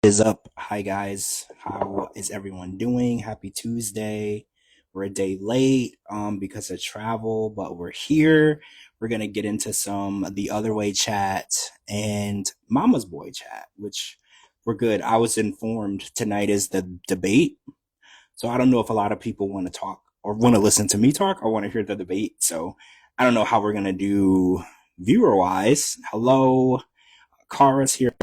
Is up? Hi guys. How is everyone doing? Happy Tuesday. We're a day late because of travel, but we're here. We're gonna get into some the other way chat and Mama's Boy chat, which we're good. I was informed tonight is the debate. So I don't know if a lot of people want to talk or want to listen to me talk or want to hear the debate. So I don't know how we're gonna do viewer wise. Hello, Kara's here.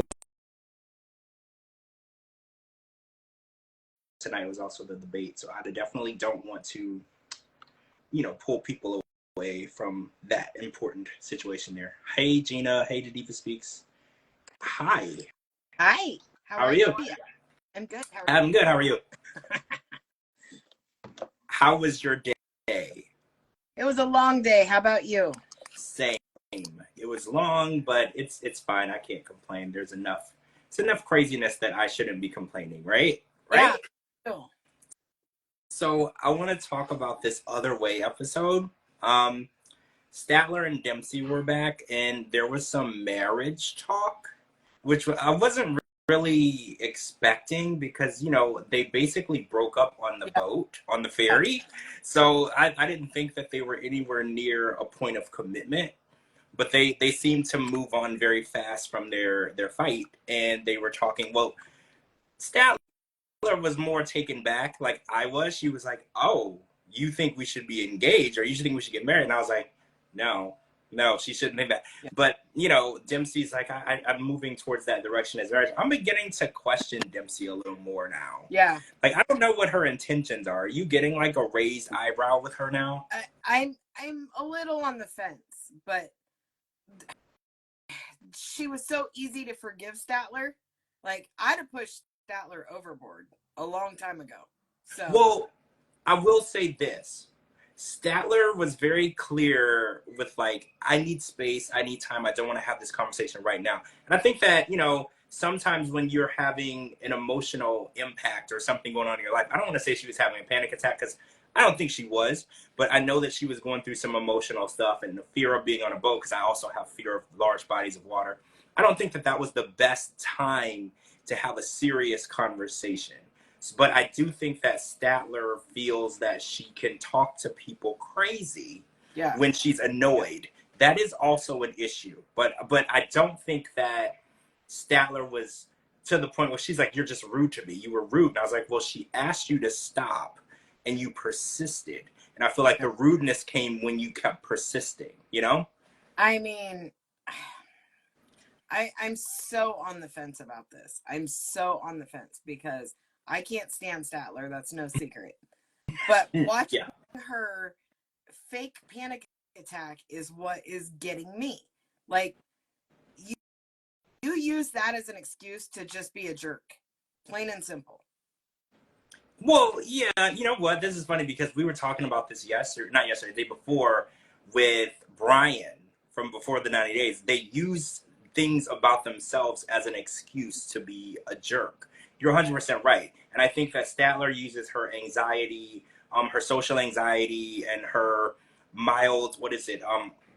Tonight was also the debate, so I definitely don't want to, pull people away from that important situation there. Hey, Gina. Hey, Jadifa Speaks. Hi. Hi, how How are are you? you? I'm good. How are you? I'm good. How are you? How was your day? It was a long day. How about you? Same. It was long, but it's fine. I can't complain. There's enough. It's enough craziness that I shouldn't be complaining, right? Yeah. Right? So I want to talk about this other way episode. Um, Statler and Dempsey were back, and there was some marriage talk, which I wasn't really expecting because, they basically broke up on the Yeah. boat, on the ferry. So I didn't think that they were anywhere near a point of commitment. But they seemed to move on very fast from their fight, and they were talking. Well, Statler was more taken back, like I was. She was like, "Oh, you think we should be engaged, or you should think we should get married?" And I was like, "No, no, she shouldn't think that." Yeah. But Dempsey's like, I'm moving towards that direction as marriage. I'm beginning to question Dempsey a little more now. Yeah. Like, I don't know what her intentions are. Are you getting like a raised eyebrow with her now? I'm a little on the fence, but she was so easy to forgive Statler. Like I'd have pushed Statler overboard a long time ago. So Well, I will say this. Statler was very clear with like, I need space, I need time, I don't want to have this conversation right now. And I think that, sometimes when you're having an emotional impact or something going on in your life, I don't want to say she was having a panic attack because I don't think she was, but I know that she was going through some emotional stuff and the fear of being on a boat because I also have fear of large bodies of water. I don't think that that was the best time to have a serious conversation. But I do think that Statler feels that she can talk to people crazy yeah. when she's annoyed. That is also an issue. But I don't think that Statler was to the point where she's like, "You're just rude to me. You were rude." And I was like, "Well, she asked you to stop and you persisted." And I feel like Yeah. the rudeness came when you kept persisting, you know? I mean, I'm so on the fence about this. I'm so on the fence because I can't stand Statler. That's no secret. But watching Yeah. her fake panic attack is what is getting me. Like you use that as an excuse to just be a jerk. Plain and simple. Well, yeah, you know what? This is funny because we were talking about this yesterday, not yesterday, the day before, with Brian from Before the 90 Days. They use things about themselves as an excuse to be a jerk. You're 100% right. And I think that Statler uses her anxiety, her social anxiety, and her mild, what is it,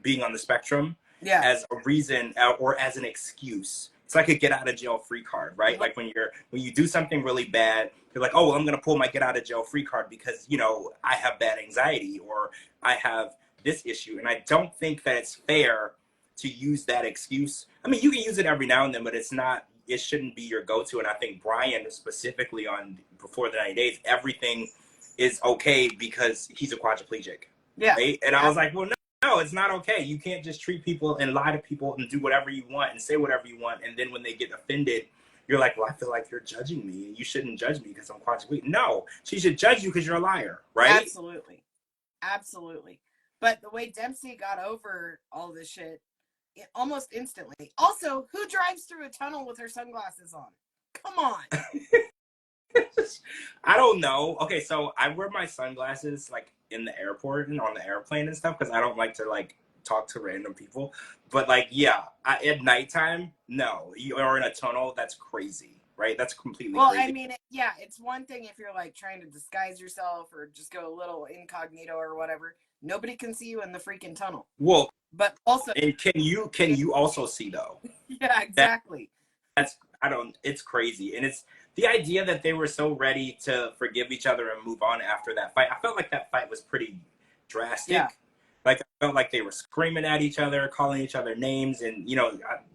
being on the spectrum Yeah. as a reason or as an excuse. It's like a get out of jail free card, right? Like when you do something really bad, you're like, oh, well, I'm gonna pull my get out of jail free card because I have bad anxiety or I have this issue, and I don't think that it's fair to use that excuse. I mean, you can use it every now and then, but it's not. It shouldn't be your go-to. And I think Brian, specifically on Before the 90 Days, everything is okay because he's a quadriplegic, Yeah. right? And I was like, well, no. No, it's not okay. You can't just treat people and lie to people and do whatever you want and say whatever you want. And then when they get offended, you're like, well, I feel like you're judging me and you shouldn't judge me because I'm quadriplegic. No, she should judge you because you're a liar, right? Absolutely. Absolutely. But the way Dempsey got over all this shit almost instantly. Also, who drives through a tunnel with her sunglasses on? Come on. I don't know. Okay, so I wear my sunglasses like in the airport and on the airplane and stuff because I don't like to like talk to random people. But like, yeah, at nighttime, no. You are in a tunnel. That's crazy, right? That's completely Well, I crazy. mean, yeah, it's one thing if you're like trying to disguise yourself or just go a little incognito or whatever. Nobody can see you in the freaking tunnel. Well, But also, and can you also see though? yeah, That exactly. that's I don't, it's crazy. And it's the idea that they were so ready to forgive each other and move on after that fight. I felt like that fight was pretty Yeah. drastic. Like, I felt like they were screaming at each other, calling each other names. And,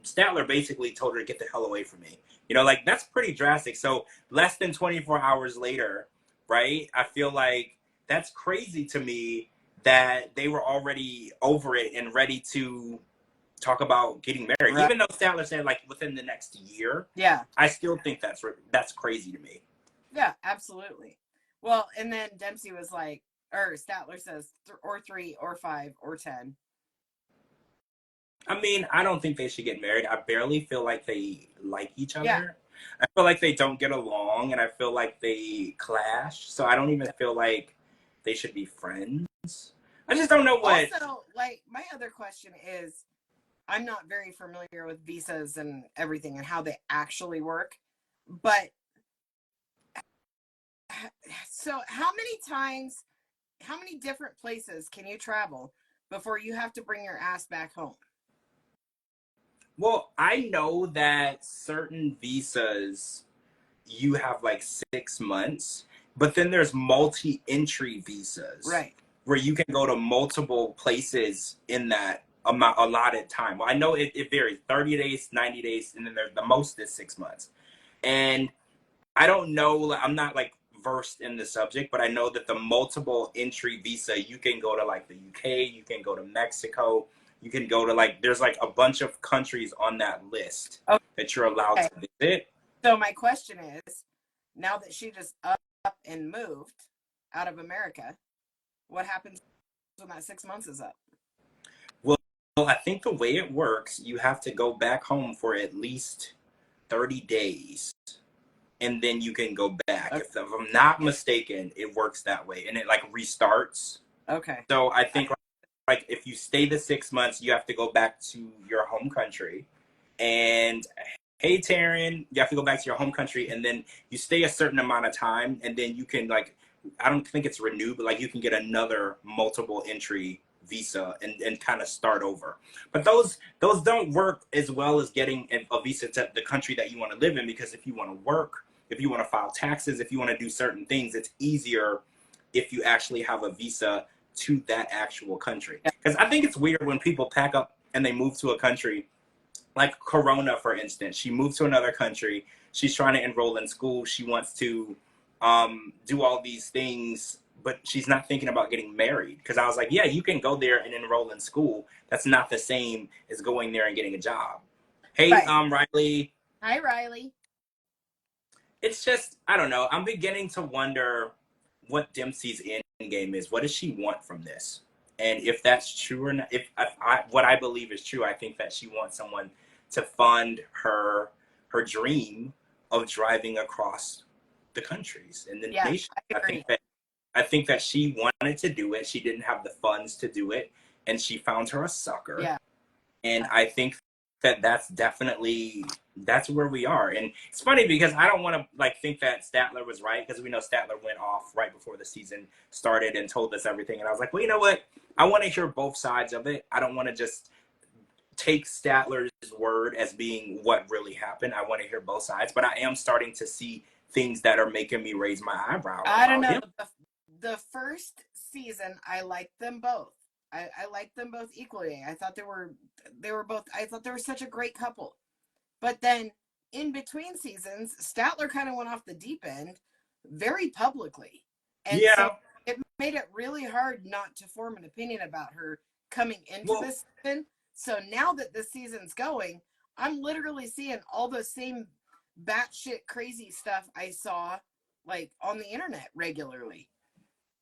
Statler basically told her to get the hell away from me. Like, that's pretty drastic. So less than 24 hours later, right? I feel like that's crazy to me that they were already over it and ready to talk about getting married. Right. Even though Statler said like within the next year, Yeah. I still think that's crazy to me. Yeah, absolutely. Well, and then Dempsey was like, or Statler says, or 3 or 5 or 10. I mean, I don't think they should get married. I barely feel like they like each other. Yeah. I feel like they don't get along, and I feel like they clash. So I don't even feel like they should be friends. I just don't know what. Also, like, my other question is, I'm not very familiar with visas and everything and how they actually work, but so how many different places can you travel before you have to bring your ass back home? Well, I know that certain visas you have like 6 months, but then there's multi-entry visas, Right. where you can go to multiple places in that amount allotted time. Well, I know it varies, 30 days, 90 days, and then there's the most is 6 months. And I don't know, like, I'm not like versed in the subject, but I know that the multiple entry visa, you can go to like the UK, you can go to Mexico, you can go to like, there's like a bunch of countries on that list that you're allowed Okay. to visit. So my question is, now that she just up and moved out of America, what happens when that 6 months is up? Well, I think the way it works, you have to go back home for at least 30 days. And then you can go back. Okay. If I'm not mistaken, it works that way. And it like restarts. Okay. So I think like if you stay the 6 months, you have to go back to your home country. And hey, Taryn, you have to go back to your home country. And then you stay a certain amount of time. And then you can like, I don't think it's renewed, but like you can get another multiple entry visa and kind of start over. But those don't work as well as getting a visa to the country that you want to live in, because if you want to work, if you want to file taxes, if you want to do certain things, it's easier if you actually have a visa to that actual country. Because I think it's weird when people pack up and they move to a country, like Corona, for instance. She moved to another country. She's trying to enroll in school. She wants to do all these things, but she's not thinking about getting married. Because I was like, yeah, you can go there and enroll in school. That's not the same as going there and getting a job. Hey, Right. Riley. Hi, Riley. It's just, I don't know. I'm beginning to wonder what Dempsey's end game is. What does she want from this? And if that's true or not, if what I believe is true, I think that she wants someone to fund her dream of driving across the countries and the nation. I think that she wanted to do it. She didn't have the funds to do it, and she found her a sucker. Yeah. And I think that that's where we are. And it's funny because I don't want to like think that Statler was right, because we know Statler went off right before the season started and told us everything. And I was like, well, you know what? I want to hear both sides of it. I don't want to just take Statler's word as being what really happened. I want to hear both sides, but I am starting to see things that are making me raise my eyebrow. I don't know. The first season, I liked them both. I liked them both equally. I thought they were both. I thought they were such a great couple. But then in between seasons, Statler kind of went off the deep end very publicly, and so it made it really hard not to form an opinion about her coming into this season. So now that this season's going, I'm literally seeing all the same batshit crazy stuff I saw like on the internet regularly.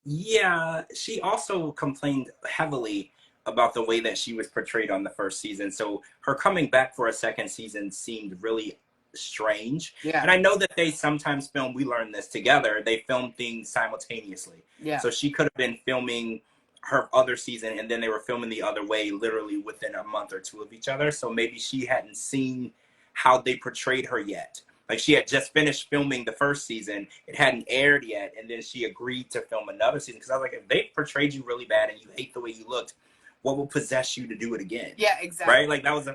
Yeah, she also complained heavily about the way that she was portrayed on the first season. So her coming back for a second season seemed really strange. Yeah. And I know that they sometimes film, we learned this together, they film things simultaneously. Yeah. So she could have been filming her other season and then they were filming the other way literally within a month or two of each other. So maybe she hadn't seen how they portrayed her yet. Like she had just finished filming the first season, it hadn't aired yet, and then she agreed to film another season. Because I was like, if they portrayed you really bad and you hate the way you looked, what will possess you to do it again? Yeah, exactly. Right? Like that was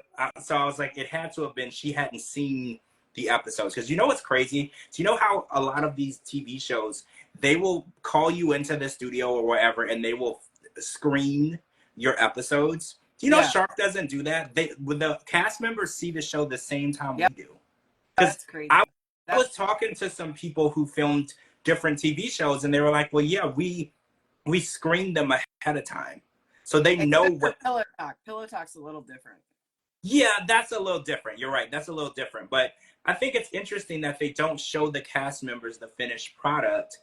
so I was like, it had to have been she hadn't seen the episodes. Because you know what's crazy? So you know how a lot of these TV shows, they will call you into the studio or whatever, and they will screen your episodes. Do you know Yeah. Sharp doesn't do that? When the cast members see the show the same time Yep. we do. Because That's crazy. I was talking to some people who filmed different TV shows, and they were like, "Well, yeah, we screened them ahead of time, so they know Except for what." Pillow Talk. Pillow Talk's a little different. Yeah, that's a little different. You're right. That's a little different. But I think it's interesting that they don't show the cast members the finished product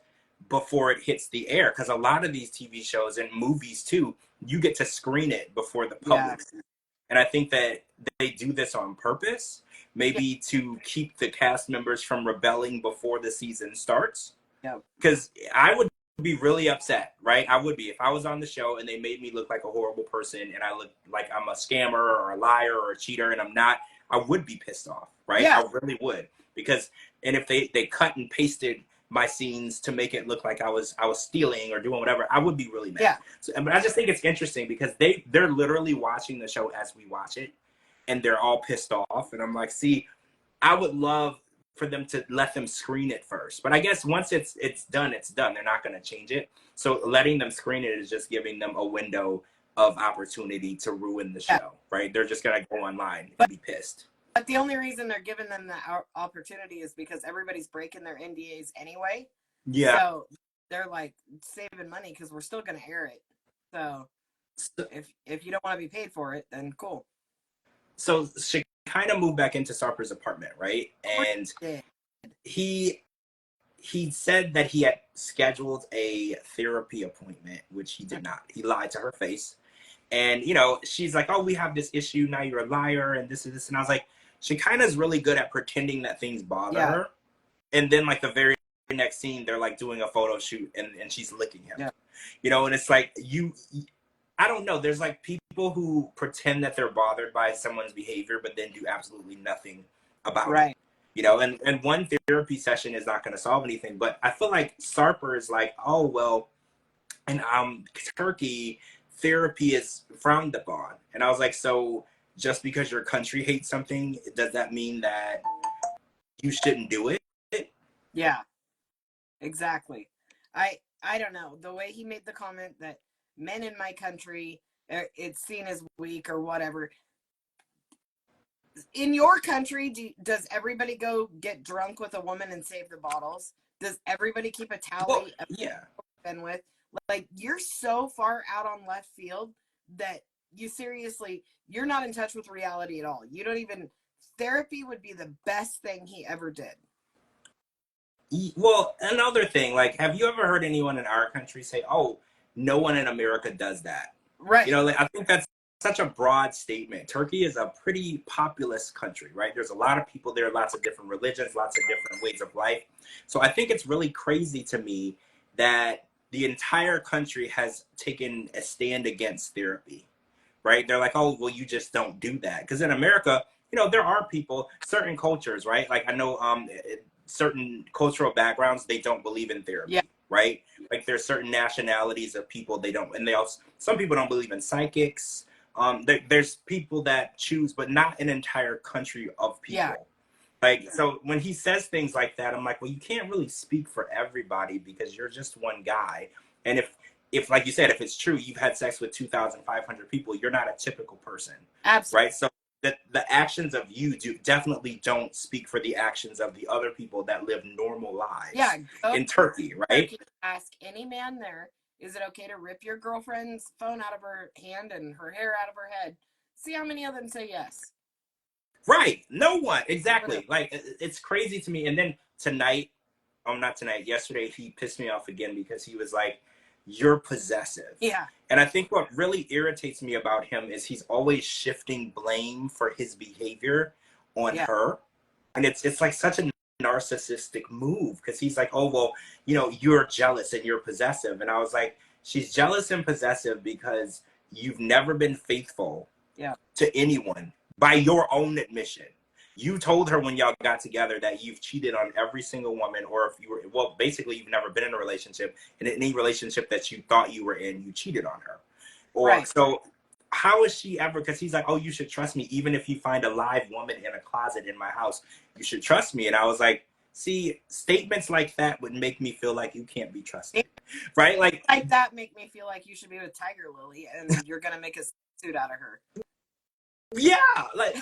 before it hits the air. Because a lot of these TV shows and movies too, you get to screen it before the public. Yeah. And I think that they do this on purpose, Yeah. maybe to keep the cast members from rebelling before the season starts. Yeah. Because I would be really upset, right? I would be if I was on the show and they made me look like a horrible person and I look like I'm a scammer or a liar or a cheater and I'm not. I would be pissed off, right? Yeah. I really would. Because and if they cut and pasted my scenes to make it look like I was stealing or doing whatever, I would be really mad. Yeah. So, but I just think it's interesting because they're literally watching the show as we watch it, and they're all pissed off. And I'm like, see, I would love for them to let them screen it first. But I guess once it's done, it's done. They're not going to change it. So letting them screen it is just giving them a window of opportunity to ruin the show, right? They're just going to go online and be pissed. But the only reason they're giving them that opportunity is because everybody's breaking their NDAs anyway. Yeah. So they're like saving money because we're still going to air it. So if you don't want to be paid for it, then cool. So she kind of moved back into Sarper's apartment, right? And he said that he had scheduled a therapy appointment, which he did not. He lied to her face. And, you know, she's like, oh, we have this issue. Now you're a liar and this and this. And I was like, she kind of is really good at pretending that things bother her. And then, like, the very next scene, they're, like, doing a photo shoot and she's licking him. Yeah. You know, and it's like, I don't know. There's, like, people who pretend that they're bothered by someone's behavior, but then do absolutely nothing about it. You know, and one therapy session is not going to solve anything. But I feel like Sarper is like, oh, well, in Turkey, therapy is frowned upon. And I was like, so just because your country hates something, does that mean that you shouldn't do it? Yeah, exactly. I don't know. The way he made the comment that men in my country, it's seen as weak or whatever. In your country, does everybody go get drunk with a woman and save the bottles? Does everybody keep a tally of been with? Like, you're so far out on left field that you're not in touch with reality at all. You don't even, therapy would be the best thing he ever did. Well, another thing, like, have you ever heard anyone in our country say, oh, no one in America does that? Right. You know, like, I think that's such a broad statement. Turkey is a pretty populous country, right? There's a lot of people there, lots of different religions, lots of different ways of life. So I think it's really crazy to me that the entire country has taken a stand against therapy, right? They're like, oh, well, you just don't do that. Because in America, you know, there are people, certain cultures, right? Like, I know certain cultural backgrounds, they don't believe in therapy, right? Like, there's certain nationalities of people, they don't, and they also, some people don't believe in psychics. There's people that choose, but not an entire country of people. Yeah. Like, so when he says things like that, I'm like, well, you can't really speak for everybody because you're just one guy. And if like you said, if it's true, you've had sex with 2,500 people, you're not a typical person. Absolutely. Right? So the actions of you definitely don't speak for the actions of the other people that live normal lives in Turkey, right? Turkey, ask any man there, is it okay to rip your girlfriend's phone out of her hand and her hair out of her head? See how many of them say yes. Right. No one. Exactly. Like, it's crazy to me. And then yesterday, he pissed me off again because he was like, you're possessive. Yeah. And I think what really irritates me about him is he's always shifting blame for his behavior on her. And it's like such a narcissistic move because he's like, oh, well, you know, you're jealous and you're possessive. And I was like, she's jealous and possessive because you've never been faithful to anyone. By your own admission, you told her when y'all got together that you've cheated on every single woman, or if you were, well, basically you've never been in a relationship, and in any relationship that you thought you were in, you cheated on her. Or so how is she ever, because he's like, oh, you should trust me even if you find a live woman in a closet in my house, you should trust me. And I was like, see, statements like that would make me feel like you can't be trusted, right? Like that make me feel like you should be with Tiger Lily and you're gonna make a suit out of her. Yeah, like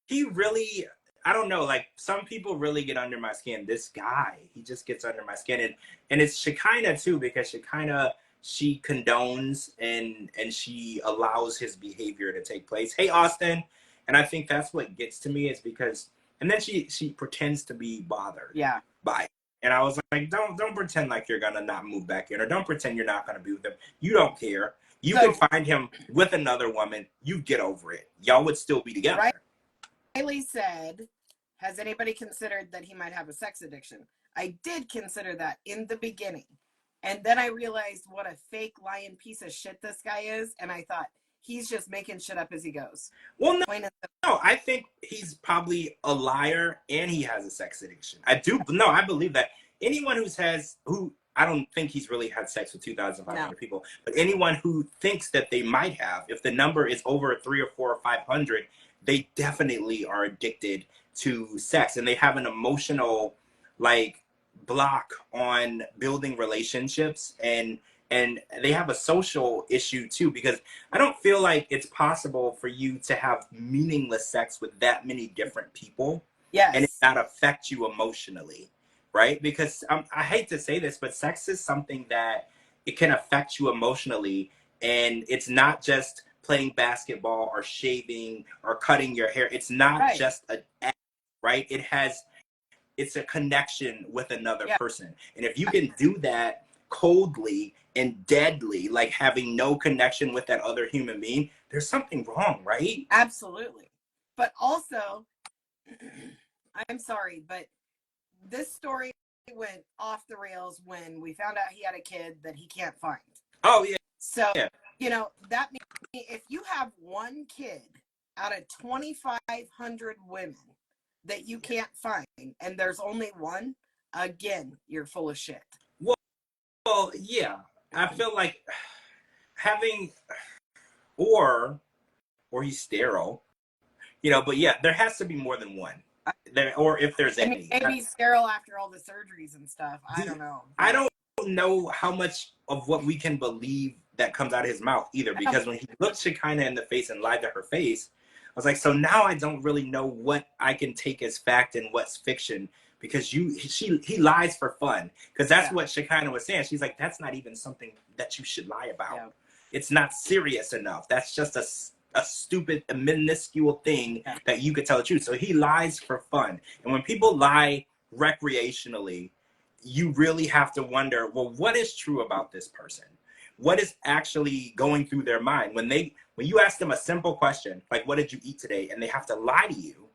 he really, I don't know, like some people really get under my skin. This guy, he just gets under my skin. And it's Shekinah too, because Shekinah, she condones and she allows his behavior to take place. Hey, Austin. And I think that's what gets to me, is because, and then she pretends to be bothered by it. And I was like, don't pretend like you're gonna not move back in, or don't pretend you're not gonna be with him. You don't care. You could find him with another woman. You get over it. Y'all would still be together. Right? Riley said, has anybody considered that he might have a sex addiction? I did consider that in the beginning. And then I realized what a fake lying piece of shit this guy is. And I thought, he's just making shit up as he goes. Well, no, I think he's probably a liar and he has a sex addiction. I believe that. Anyone who I don't think he's really had sex with 2,500 people, but anyone who thinks that they might have, if the number is over 3 or 4 or 500, they definitely are addicted to sex, and they have an emotional like block on building relationships, and they have a social issue too, because I don't feel like it's possible for you to have meaningless sex with that many different people and it not affect you emotionally, right? Because I hate to say this, but sex is something that it can affect you emotionally, and it's not just playing basketball or shaving or cutting your hair. It's not just an act, right? It's a connection with another person. And if you can do that coldly and deadly, like having no connection with that other human being, there's something wrong, right? Absolutely. But also, I'm sorry, but this story went off the rails when we found out he had a kid that he can't find. Oh, yeah. So, you know, that means if you have one kid out of 2,500 women that you can't find, and there's only one, again, you're full of shit. Well, yeah. I feel like having, or he's sterile, you know, but yeah, there has to be more than one. There, or if there's any. Maybe sterile after all the surgeries and stuff. I don't know. I don't know how much of what we can believe that comes out of his mouth either, because when he looked Shekinah in the face and lied to her face, I was like, so now I don't really know what I can take as fact and what's fiction, because he lies for fun, because that's what Shekinah was saying. She's like, that's not even something that you should lie about. It's not serious enough. That's just a stupid, a minuscule thing that you could tell the truth. So he lies for fun. And when people lie recreationally, you really have to wonder, well, what is true about this person? What is actually going through their mind when you ask them a simple question like, what did you eat today, and they have to lie to you?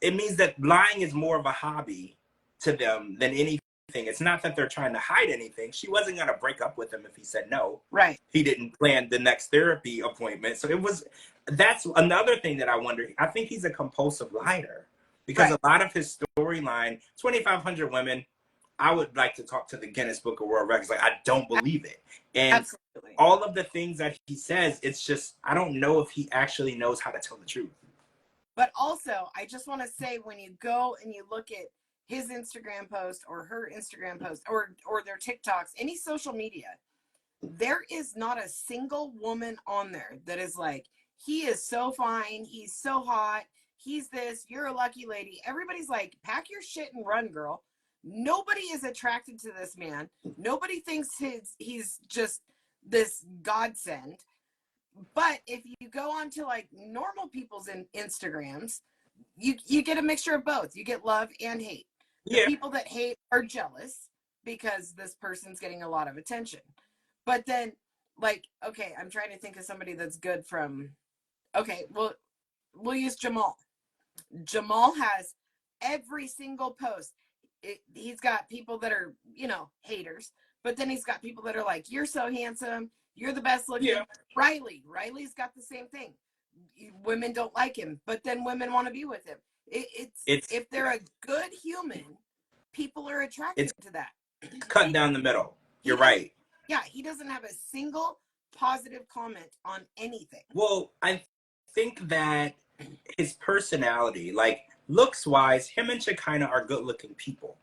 It means that lying is more of a hobby to them than anything. It's not that they're trying to hide anything. She wasn't going to break up with him if he said no. Right. He didn't plan the next therapy appointment. So that's another thing that I wonder. I think he's a compulsive liar, because a lot of his storyline, 2,500 women, I would like to talk to the Guinness Book of World Records. Like, I don't believe it. And all of the things that he says, it's just, I don't know if he actually knows how to tell the truth. But also, I just want to say, when you go and you look at his Instagram post or her Instagram post or their TikToks, any social media, there is not a single woman on there that is like, he is so fine, he's so hot, he's this, you're a lucky lady. Everybody's like, pack your shit and run, girl. Nobody is attracted to this man. Nobody thinks he's just this godsend. But if you go on to like normal people's Instagrams, you get a mixture of both. You get love and hate. The people that hate are jealous because this person's getting a lot of attention. But then, like, okay, I'm trying to think of somebody that's good from, okay, well, we'll use Jamal. Jamal has every single post. He's got people that are, you know, haters, but then he's got people that are like, you're so handsome, you're the best looking. Riley's got the same thing. Women don't like him, but then women want to be with him. It's if they're a good human, people are attracted to that. Cut down the middle. You're right. Yeah, he doesn't have a single positive comment on anything. Well, I think that his personality, like looks wise, him and Shekinah are good looking people.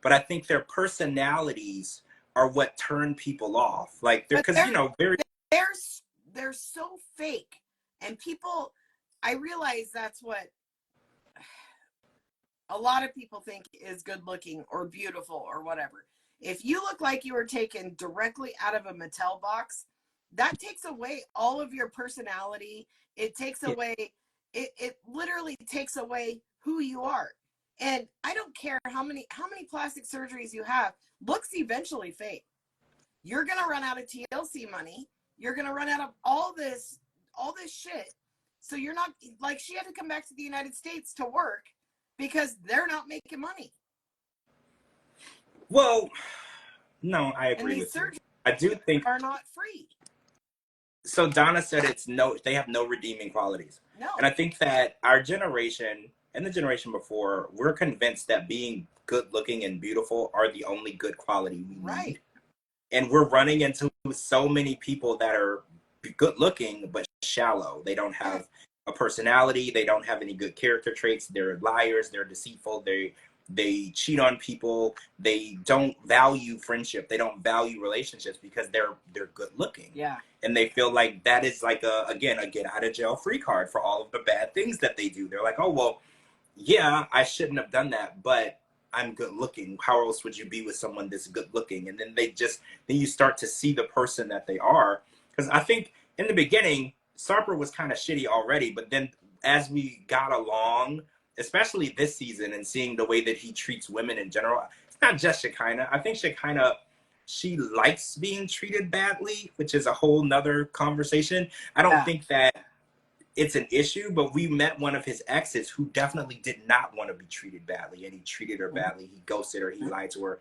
But I think their personalities are what turn people off. Like they're But because very they're they're so fake, and people, I realize that's what a lot of people think is good looking or beautiful or whatever. If you look like you were taken directly out of a Mattel box, that takes away all of your personality. It takes away, it literally takes away who you are. And I don't care how many plastic surgeries you have, looks eventually fade. You're gonna run out of TLC money. You're gonna run out of all this shit. So you're not, like, she had to come back to the United States to work because they're not making money. well, no, I And agree these with you. surgeries I do think are not free. so. Donna said they have no redeeming qualities. No. And I think that our generation and the generation before, we're convinced that being good looking and beautiful are the only good quality we need. And we're running into so many people that are good looking but shallow. They don't have a personality. They don't have any good character traits. They're liars. They're deceitful. They cheat on people. They don't value friendship. They don't value relationships because they're good looking. Yeah. And they feel like that is like a get out of jail free card for all of the bad things that they do. They're like, oh well, yeah, I shouldn't have done that, but I'm good looking. How else would you be with someone that's good looking? And then then you start to see the person that they are. Because I think in the beginning, Sarper was kind of shitty already, but then as we got along, especially this season, and seeing the way that he treats women in general, it's not just Shekinah. I think Shekinah, she likes being treated badly, which is a whole nother conversation. I don't think that it's an issue, but we met one of his exes who definitely did not want to be treated badly, and he treated her badly. He ghosted her. He lied to her.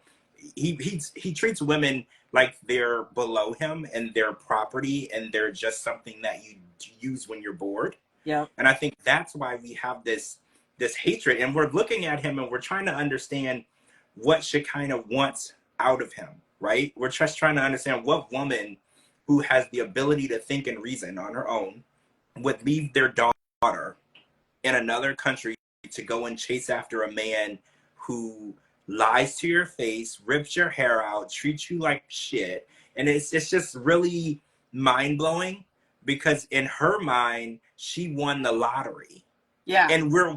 He treats women like they're below him and they're property and they're just something that you use when you're bored. Yeah. And I think that's why we have this hatred, and we're looking at him and we're trying to understand what Shekinah wants out of him, right? We're just trying to understand what woman who has the ability to think and reason on her own would leave their daughter in another country to go and chase after a man who lies to your face, rips your hair out, treats you like shit. And it's just really mind-blowing because in her mind, she won the lottery. Yeah. And we're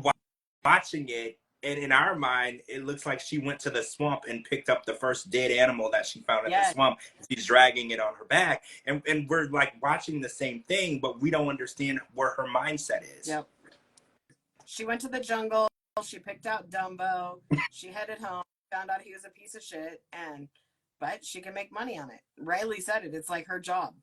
watching it, and in our mind, it looks like she went to the swamp and picked up the first dead animal that she found at the swamp. She's dragging it on her back, and we're like watching the same thing, but we don't understand where her mindset is. Yep. She went to the jungle. She picked out Dumbo. She headed home, found out he was a piece of shit, but she can make money on it. Riley said it. It's like her job.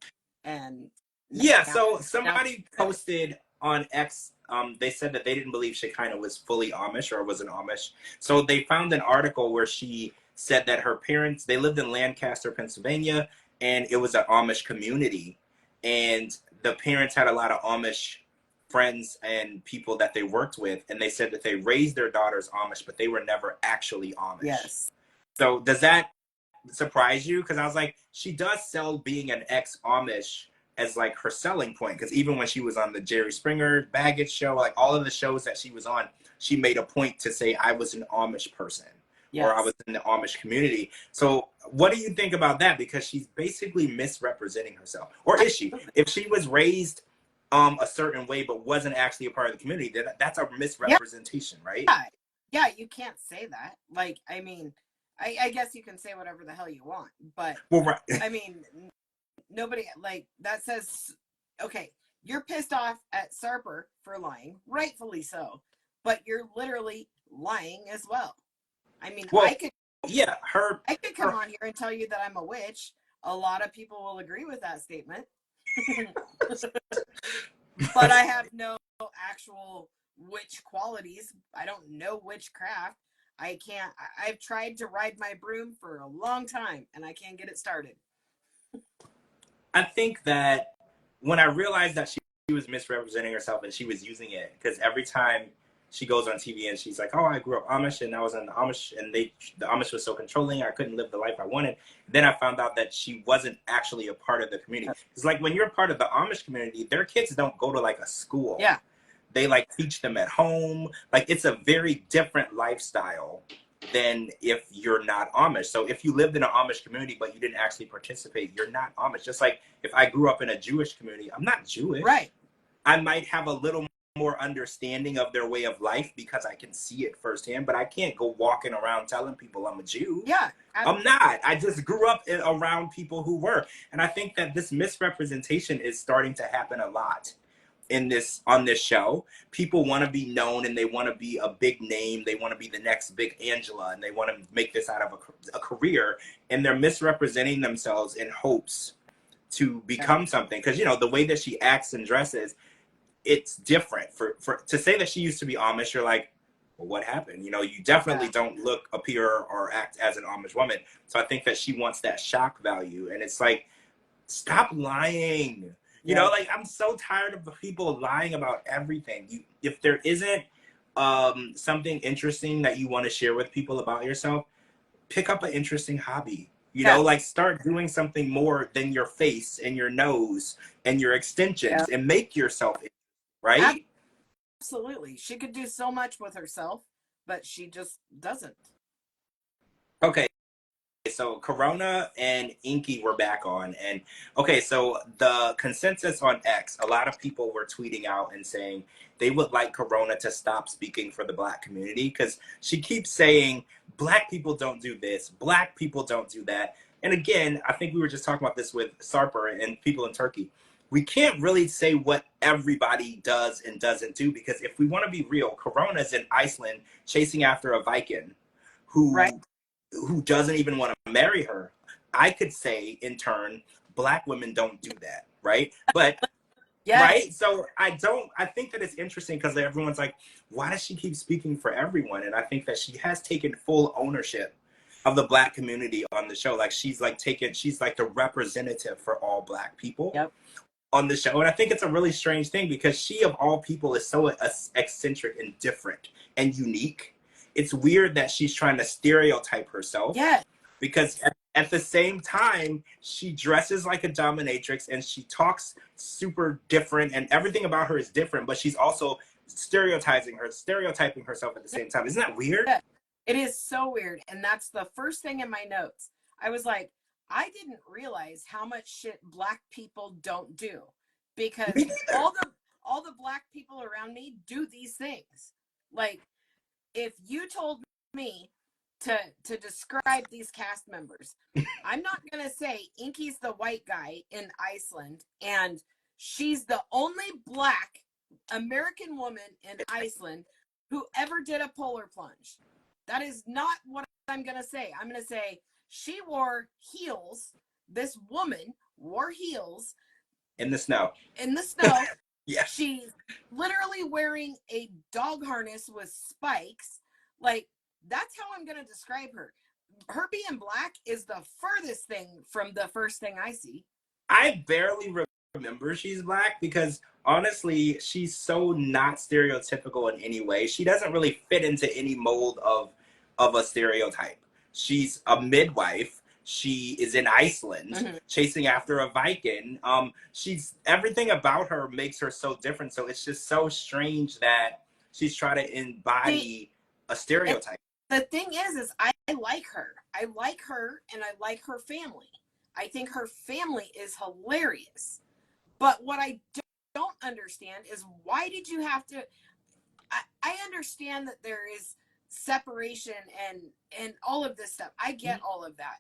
And yeah, so somebody posted on X, they said that they didn't believe Shekinah was fully Amish or was an Amish. So they found an article where she said that her parents, they lived in Lancaster, Pennsylvania, and it was an Amish community. And the parents had a lot of Amish friends and people that they worked with. And they said that they raised their daughters Amish, but they were never actually Amish. Yes. So does that surprise you? Because I was like, she does sell being an ex-Amish as like her selling point, because even when she was on the Jerry Springer Baggage show, like all of the shows that she was on, she made a point to say I was an Amish person. Yes. Or I was in the Amish community. So what do you think about that? Because she's basically misrepresenting herself. Or is she? If she was raised a certain way but wasn't actually a part of the community, then that's a misrepresentation, right? Yeah, you can't say that. Like, I mean, I guess you can say whatever the hell you want, but well, right. I mean, nobody, like, that says, okay, you're pissed off at Sarper for lying, rightfully so, but you're literally lying as well. I mean, well, I could come on here and tell you that I'm a witch. A lot of people will agree with that statement. But I have no actual witch qualities. I don't know witchcraft. I've tried to ride my broom for a long time and I can't get it started. I think that when I realized that she was misrepresenting herself and she was using it, because every time she goes on TV and she's like, oh, I grew up Amish and I was in the Amish and the Amish was so controlling. I couldn't live the life I wanted. Then I found out that she wasn't actually a part of the community. It's like when you're part of the Amish community, their kids don't go to like a school. Yeah. They like teach them at home. Like it's a very different lifestyle than if you're not Amish. So if you lived in an Amish community but you didn't actually participate, you're not Amish. Just like if I grew up in a Jewish community, I'm not Jewish. Right. I might have a little more understanding of their way of life because I can see it firsthand, but I can't go walking around telling people I'm a Jew. Yeah. I'm not. I just grew up around people who were. And I think that this misrepresentation is starting to happen a lot on this show. People want to be known and they want to be a big name. They want to be the next big Angela and they want to make this out of a career, and they're misrepresenting themselves in hopes to become something. Because, you know, the way that she acts and dresses, it's different. For to say that she used to be Amish, you're like, well, what happened? You know, you definitely don't appear or act as an Amish woman. So I think that she wants that shock value. And it's like, stop lying. You know, like, I'm so tired of people lying about everything. If there isn't something interesting that you want to share with people about yourself, pick up an interesting hobby. You know, like, start doing something more than your face and your nose and your extensions and make yourself, right? Absolutely. She could do so much with herself, but she just doesn't. Okay. So Corona and Inky were back on, and okay, so the consensus on X, a lot of people were tweeting out and saying they would like Corona to stop speaking for the Black community because she keeps saying Black people don't do this, Black people don't do that. And again, I think we were just talking about this with Sarper and people in Turkey. We can't really say what everybody does and doesn't do, because if we want to be real, Corona's in Iceland chasing after a Viking who doesn't even want to marry her. I could say in turn, Black women don't do that, right? But right? So I think that it's interesting because everyone's like, why does she keep speaking for everyone? And I think that she has taken full ownership of the Black community on the show. Like she's like the representative for all Black people on the show. And I think it's a really strange thing because she of all people is so eccentric and different and unique. It's weird that she's trying to stereotype herself. Because at the same time, she dresses like a dominatrix and she talks super different and everything about her is different, but she's also stereotyping herself at the same time. Isn't that weird? It is so weird. And that's the first thing in my notes. I was like, I didn't realize how much shit Black people don't do, because all the Black people around me do these things. Like, if you told me to describe these cast members, I'm not gonna say Inky's the white guy in Iceland and she's the only Black American woman in Iceland who ever did a polar plunge. That is not what I'm gonna say. I'm gonna say she wore heels. This woman wore heels in the snow. She's literally wearing a dog harness with spikes. Like, that's how I'm going to describe her. Her being Black is the furthest thing from the first thing I see. I barely remember she's Black because honestly, she's so not stereotypical in any way. She doesn't really fit into any mold of a stereotype. She's a midwife. She is in Iceland chasing after a Viking. She's everything about her makes her so different. So it's just so strange that she's trying to embody a stereotype. The thing is I like her. I like her and I like her family. I think her family is hilarious. But what I don't understand is, why did you have to... I understand that there is separation and all of this stuff. I get all of that.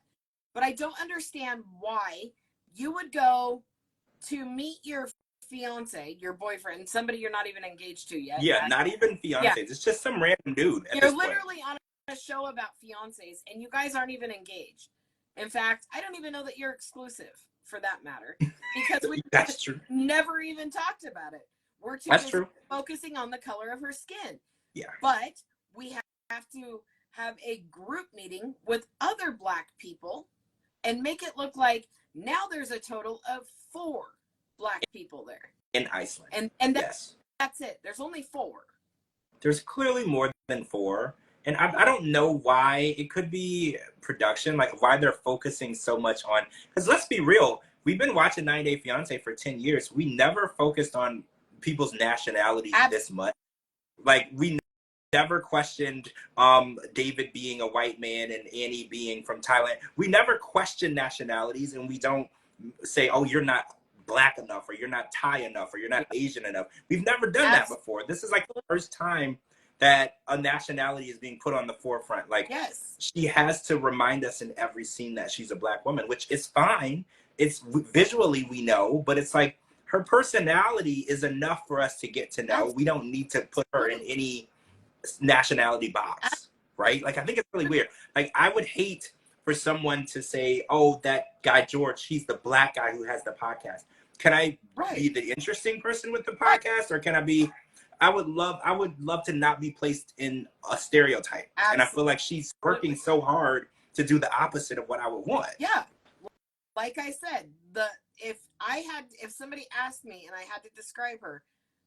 But I don't understand why you would go to meet your fiance, your boyfriend, somebody you're not even engaged to yet. Yeah, not even fiance. It's just some random dude. You're literally on a show about fiancés and you guys aren't even engaged. In fact, I don't even know that you're exclusive, for that matter, because we never even talked about it. We're too busy focusing on the color of her skin. Yeah. But we have to have a group meeting with other Black people and make it look like now there's a total of 4 Black people there in Iceland. and that's it. There's only 4. there's clearly more than four. And I don't know why. It could be production, like why they're focusing so much on, because let's be real, we've been watching 90 Day Fiance for 10 years. We never focused on people's nationalities this much. Like we never questioned David being a white man and Annie being from Thailand. We never question nationalities, and we don't say, oh, you're not black enough, or you're not Thai enough, or you're not Asian enough. We've never done that before. This is like the first time that a nationality is being put on the forefront. Like, Yes. she has to remind us in every scene that she's a black woman, which is fine. It's visually we know, but it's like her personality is enough for us to get to know. We don't need to put her in any nationality box, right? Like, I think it's really weird. Like, I would hate for someone to say, oh, that guy George, he's the black guy who has the podcast. Can I be the interesting person with the podcast, or can I be, I would love to not be placed in a stereotype. Absolutely. And I feel like she's working so hard to do the opposite of what I would want. Yeah. Like I said, if somebody asked me and I had to describe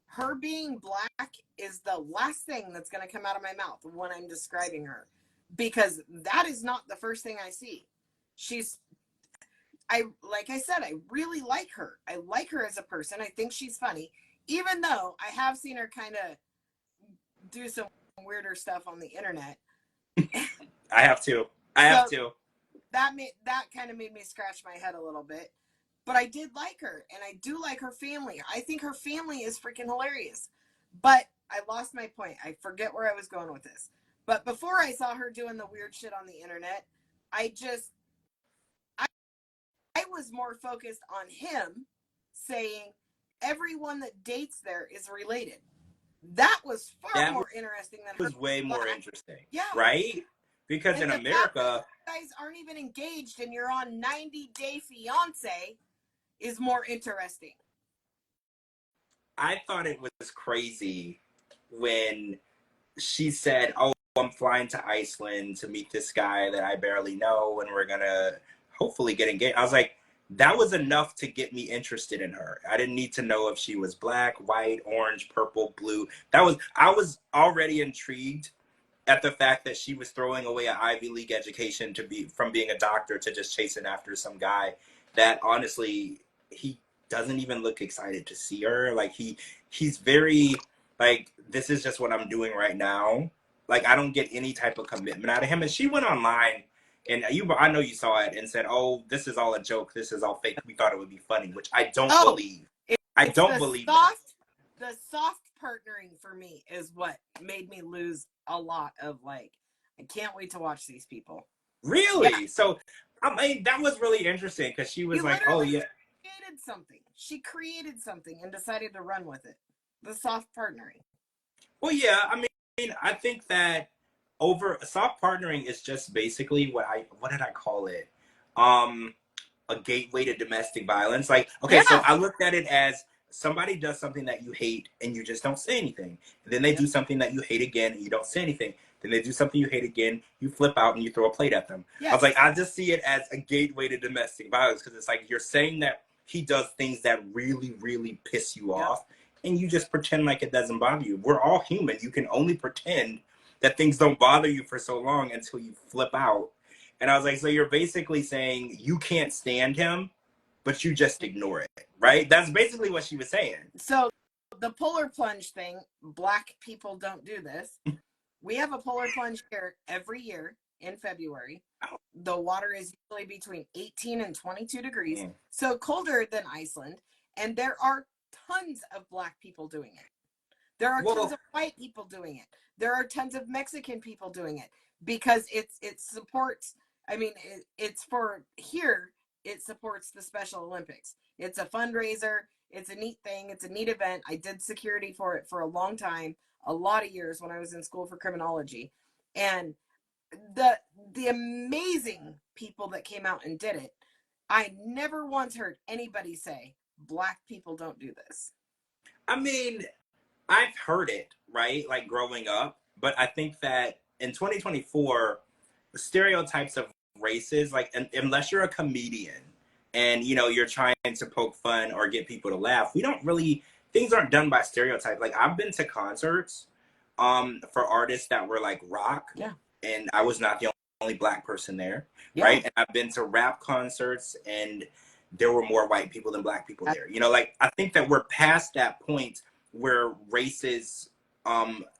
her being black is the last thing that's going to come out of my mouth when I'm describing her, because that is not the first thing I see. Like I said, I really like her. I like her as a person. I think she's funny, even though I have seen her kind of do some weirder stuff on the internet. I have to. That kind of made me scratch my head a little bit. But I did like her, and I do like her family. I think her family is freaking hilarious. But I lost my point. I forget where I was going with this. But before I saw her doing the weird shit on the internet, I was more focused on him saying everyone that dates there is related. That was far more interesting than her. It was way more interesting. Yeah. Right? Because in America, you guys aren't even engaged and you're on 90 Day Fiance is more interesting. I thought it was crazy when she said, oh, I'm flying to Iceland to meet this guy that I barely know, and we're gonna hopefully get engaged. I was like, that was enough to get me interested in her. I didn't need to know if she was black, white, orange, purple, blue. I was already intrigued at the fact that she was throwing away an Ivy League education from being a doctor to just chasing after some guy that honestly, he doesn't even look excited to see her. Like, he's very like, this is just what I'm doing right now. Like, I don't get any type of commitment out of him. And she went online, and I know you saw it, and said, oh, this is all a joke, this is all fake, we thought it would be funny, which I don't believe. I don't believe that. The soft partnering for me is what made me lose a lot of, like, I can't wait to watch these people. Really? Yeah. So, I mean, that was really interesting, because she was like, oh, yeah. She created something and decided to run with it. The soft partnering. Well, yeah, I mean, I think that soft partnering is just basically what did I call it? A gateway to domestic violence. Like, okay, so I looked at it as somebody does something that you hate and you just don't say anything. And then they do something that you hate again and you don't say anything. Then they do something you hate again, you flip out and you throw a plate at them. Yes. I was like, I just see it as a gateway to domestic violence, because it's like you're saying that he does things that really, really piss you off, and you just pretend like it doesn't bother you. We're all human. You can only pretend that things don't bother you for so long until you flip out. And I was like, so you're basically saying you can't stand him, but you just ignore it, right? That's basically what she was saying. So the polar plunge thing, black people don't do this. We have a polar plunge here every year in February. The water is usually between 18 and 22 degrees, so colder than Iceland. And there are tons of black people doing it. There are tons of white people doing it. There are tons of Mexican people doing it, because it supports, I mean, it's for here, it supports the Special Olympics. It's a fundraiser. It's a neat thing. It's a neat event. I did security for it for a long time, a lot of years when I was in school for criminology. And the amazing people that came out and did it, I never once heard anybody say, black people don't do this. I mean, I've heard it, right? Like, growing up. But I think that in 2024, the stereotypes of races, like, unless you're a comedian and, you know, you're trying to poke fun or get people to laugh, things aren't done by stereotype. Like, I've been to concerts for artists that were like rock. Yeah. And I was not the only black person there, Yeah. right? And I've been to rap concerts and there were more white people than black people there. You know, like I think that we're past that point where races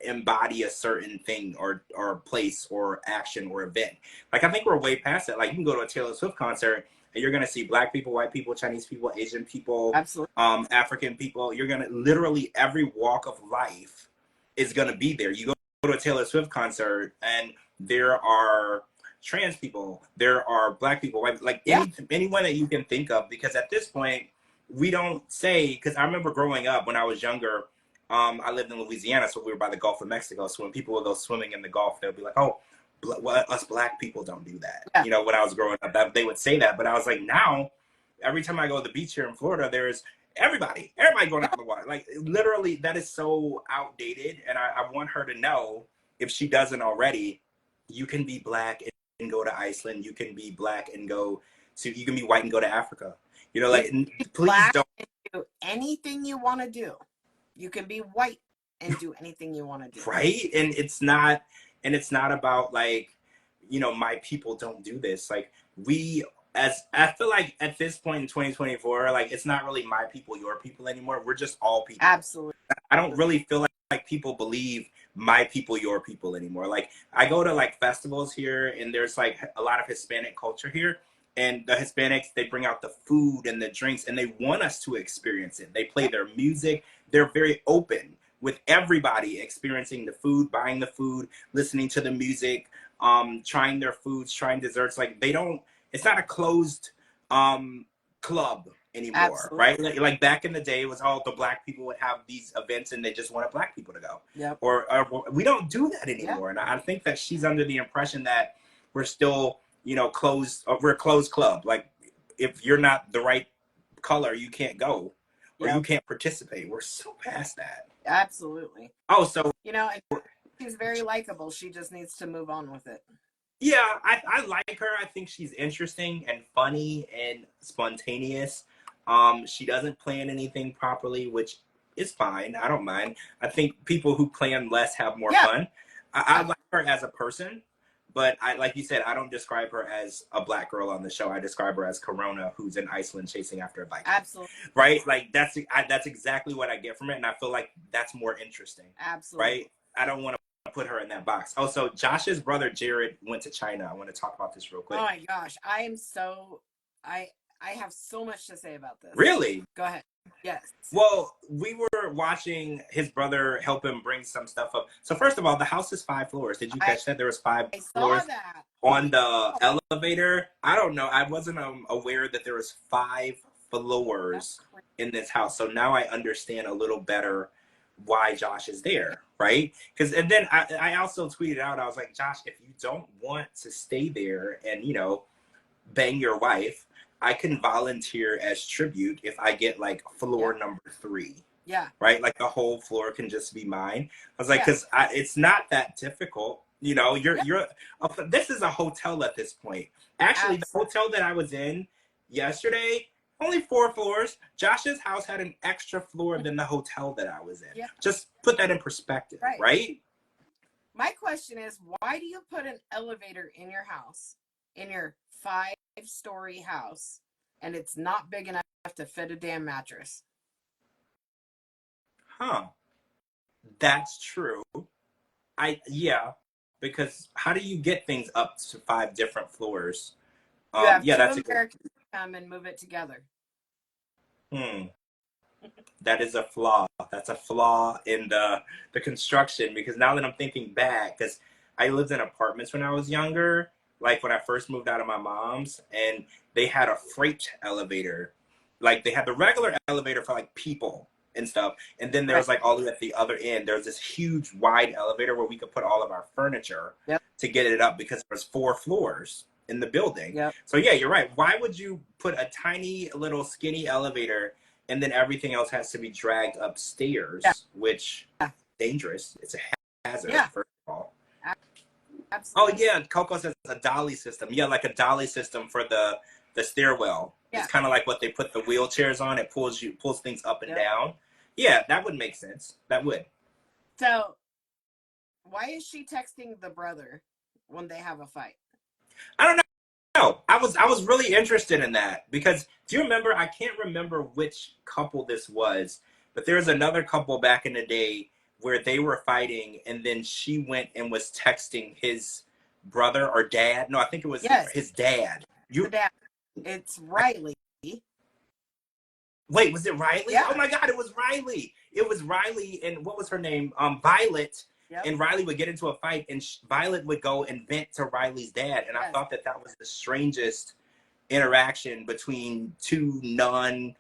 embody a certain thing or place or action or event. Like I think we're way past that. Like you can go to a Taylor Swift concert and you're gonna see black people, white people, Chinese people, Asian people, Absolutely. African people. You're gonna literally every walk of life is gonna be there. You go to a Taylor Swift concert and there are trans people, there are black people, white, like anyone that you can think of. Because at this point, we don't say. Because I remember growing up when I was younger. I lived in Louisiana, so we were by the Gulf of Mexico. So when people would go swimming in the Gulf, they'll be like, "Oh, us black people don't do that." Yeah. You know, when I was growing up, they would say that. But I was like, now, every time I go to the beach here in Florida, there's everybody going out in the water. Like literally, that is so outdated. And I want her to know, if she doesn't already, you can be black and go to Iceland. You can be black and go to. You can be white and go to Africa. You know, like please don't do anything you want to do. You can be white and do anything you want to do. Right? And it's not about like, you know, my people don't do this. Like I feel like at this point in 2024, like it's not really my people, your people anymore. We're just all people. Absolutely. I don't really feel like people believe my people, your people anymore. Like I go to like festivals here and there's like a lot of Hispanic culture here. And the Hispanics, they bring out the food and the drinks and they want us to experience it. They play their music. They're very open with everybody experiencing the food, buying the food, listening to the music, trying their foods, trying desserts. Like they don't, it's not a closed club anymore. Absolutely. Right? Like back in the day, it was all the black people would have these events and they just wanted black people to go. Yep. Or we don't do that anymore. Yep. And I think that she's under the impression that we're still, you know, we're a closed club. Like if you're not the right color, you can't go or you can't participate. We're so past that. Absolutely. Oh, so you know, and she's very likable. She just needs to move on with it. Yeah, I like her. I think she's interesting and funny and spontaneous. She doesn't plan anything properly, which is fine. I don't mind. I think people who plan less have more fun. I like her as a person. But like you said, I don't describe her as a black girl on the show. I describe her as Corona, who's in Iceland chasing after a bike. Absolutely. Right? Like that's exactly what I get from it, and I feel like that's more interesting. Absolutely. Right? I don't want to put her in that box. Oh, so Josh's brother Jared went to China. I want to talk about this real quick. Oh my gosh, I have so much to say about this. Really? Go ahead. Yes. Well, we were watching his brother help him bring some stuff up. So first of all, the house is 5 floors. Did you catch that? There was 5 floors on the elevator. I don't know. I wasn't aware that there was 5 floors in this house. So now I understand a little better why Josh is there, right? And then I also tweeted out, I was like, Josh, if you don't want to stay there and, you know, bang your wife, I can volunteer as tribute if I get like floor number 3. Yeah. Right? Like the whole floor can just be mine. I was like, because it's not that difficult. You know, this is a hotel at this point. Actually, the hotel that I was in yesterday, only 4 floors. Josh's house had an extra floor than the hotel that I was in. Yeah. Just put that in perspective, right? My question is, why do you put an elevator in your house, in your 5-story house, and it's not big enough to fit a damn mattress? Huh. That's true. Because how do you get things up to 5 different floors? You have 2 Americans come and move it together. That is a flaw. That's a flaw in the construction, because now that I'm thinking back, because I lived in apartments when I was younger, like when I first moved out of my mom's, and they had a freight elevator. Like they had the regular elevator for like people and stuff, and then there was like all the way at the other end, there was this huge wide elevator where we could put all of our furniture to get it up, because there was 4 floors in the building. So yeah, you're right. Why would you put a tiny little skinny elevator and then everything else has to be dragged upstairs, which is dangerous. It's a hazard, first of all. Absolutely. Oh yeah, Coco says a dolly system. Yeah, like a dolly system for the stairwell. It's kind of like what they put the wheelchairs on. It pulls things up and down. Yeah, that would make sense. That would. So Why is she texting the brother when they have a fight? I don't know. I was really interested in that because do you remember? I can't remember which couple this was, but there was another couple back in the day where they were fighting, and then she went and was texting his brother or dad. No, I think it was Yes, his dad. the dad. It's Riley. Wait, was it Riley? Oh Yeah. my God, it was Riley. It was Riley, and what was her name? Violet. Yep. And Riley would get into a fight, and Violet would go and vent to Riley's dad. And I thought that that was the strangest interaction between two non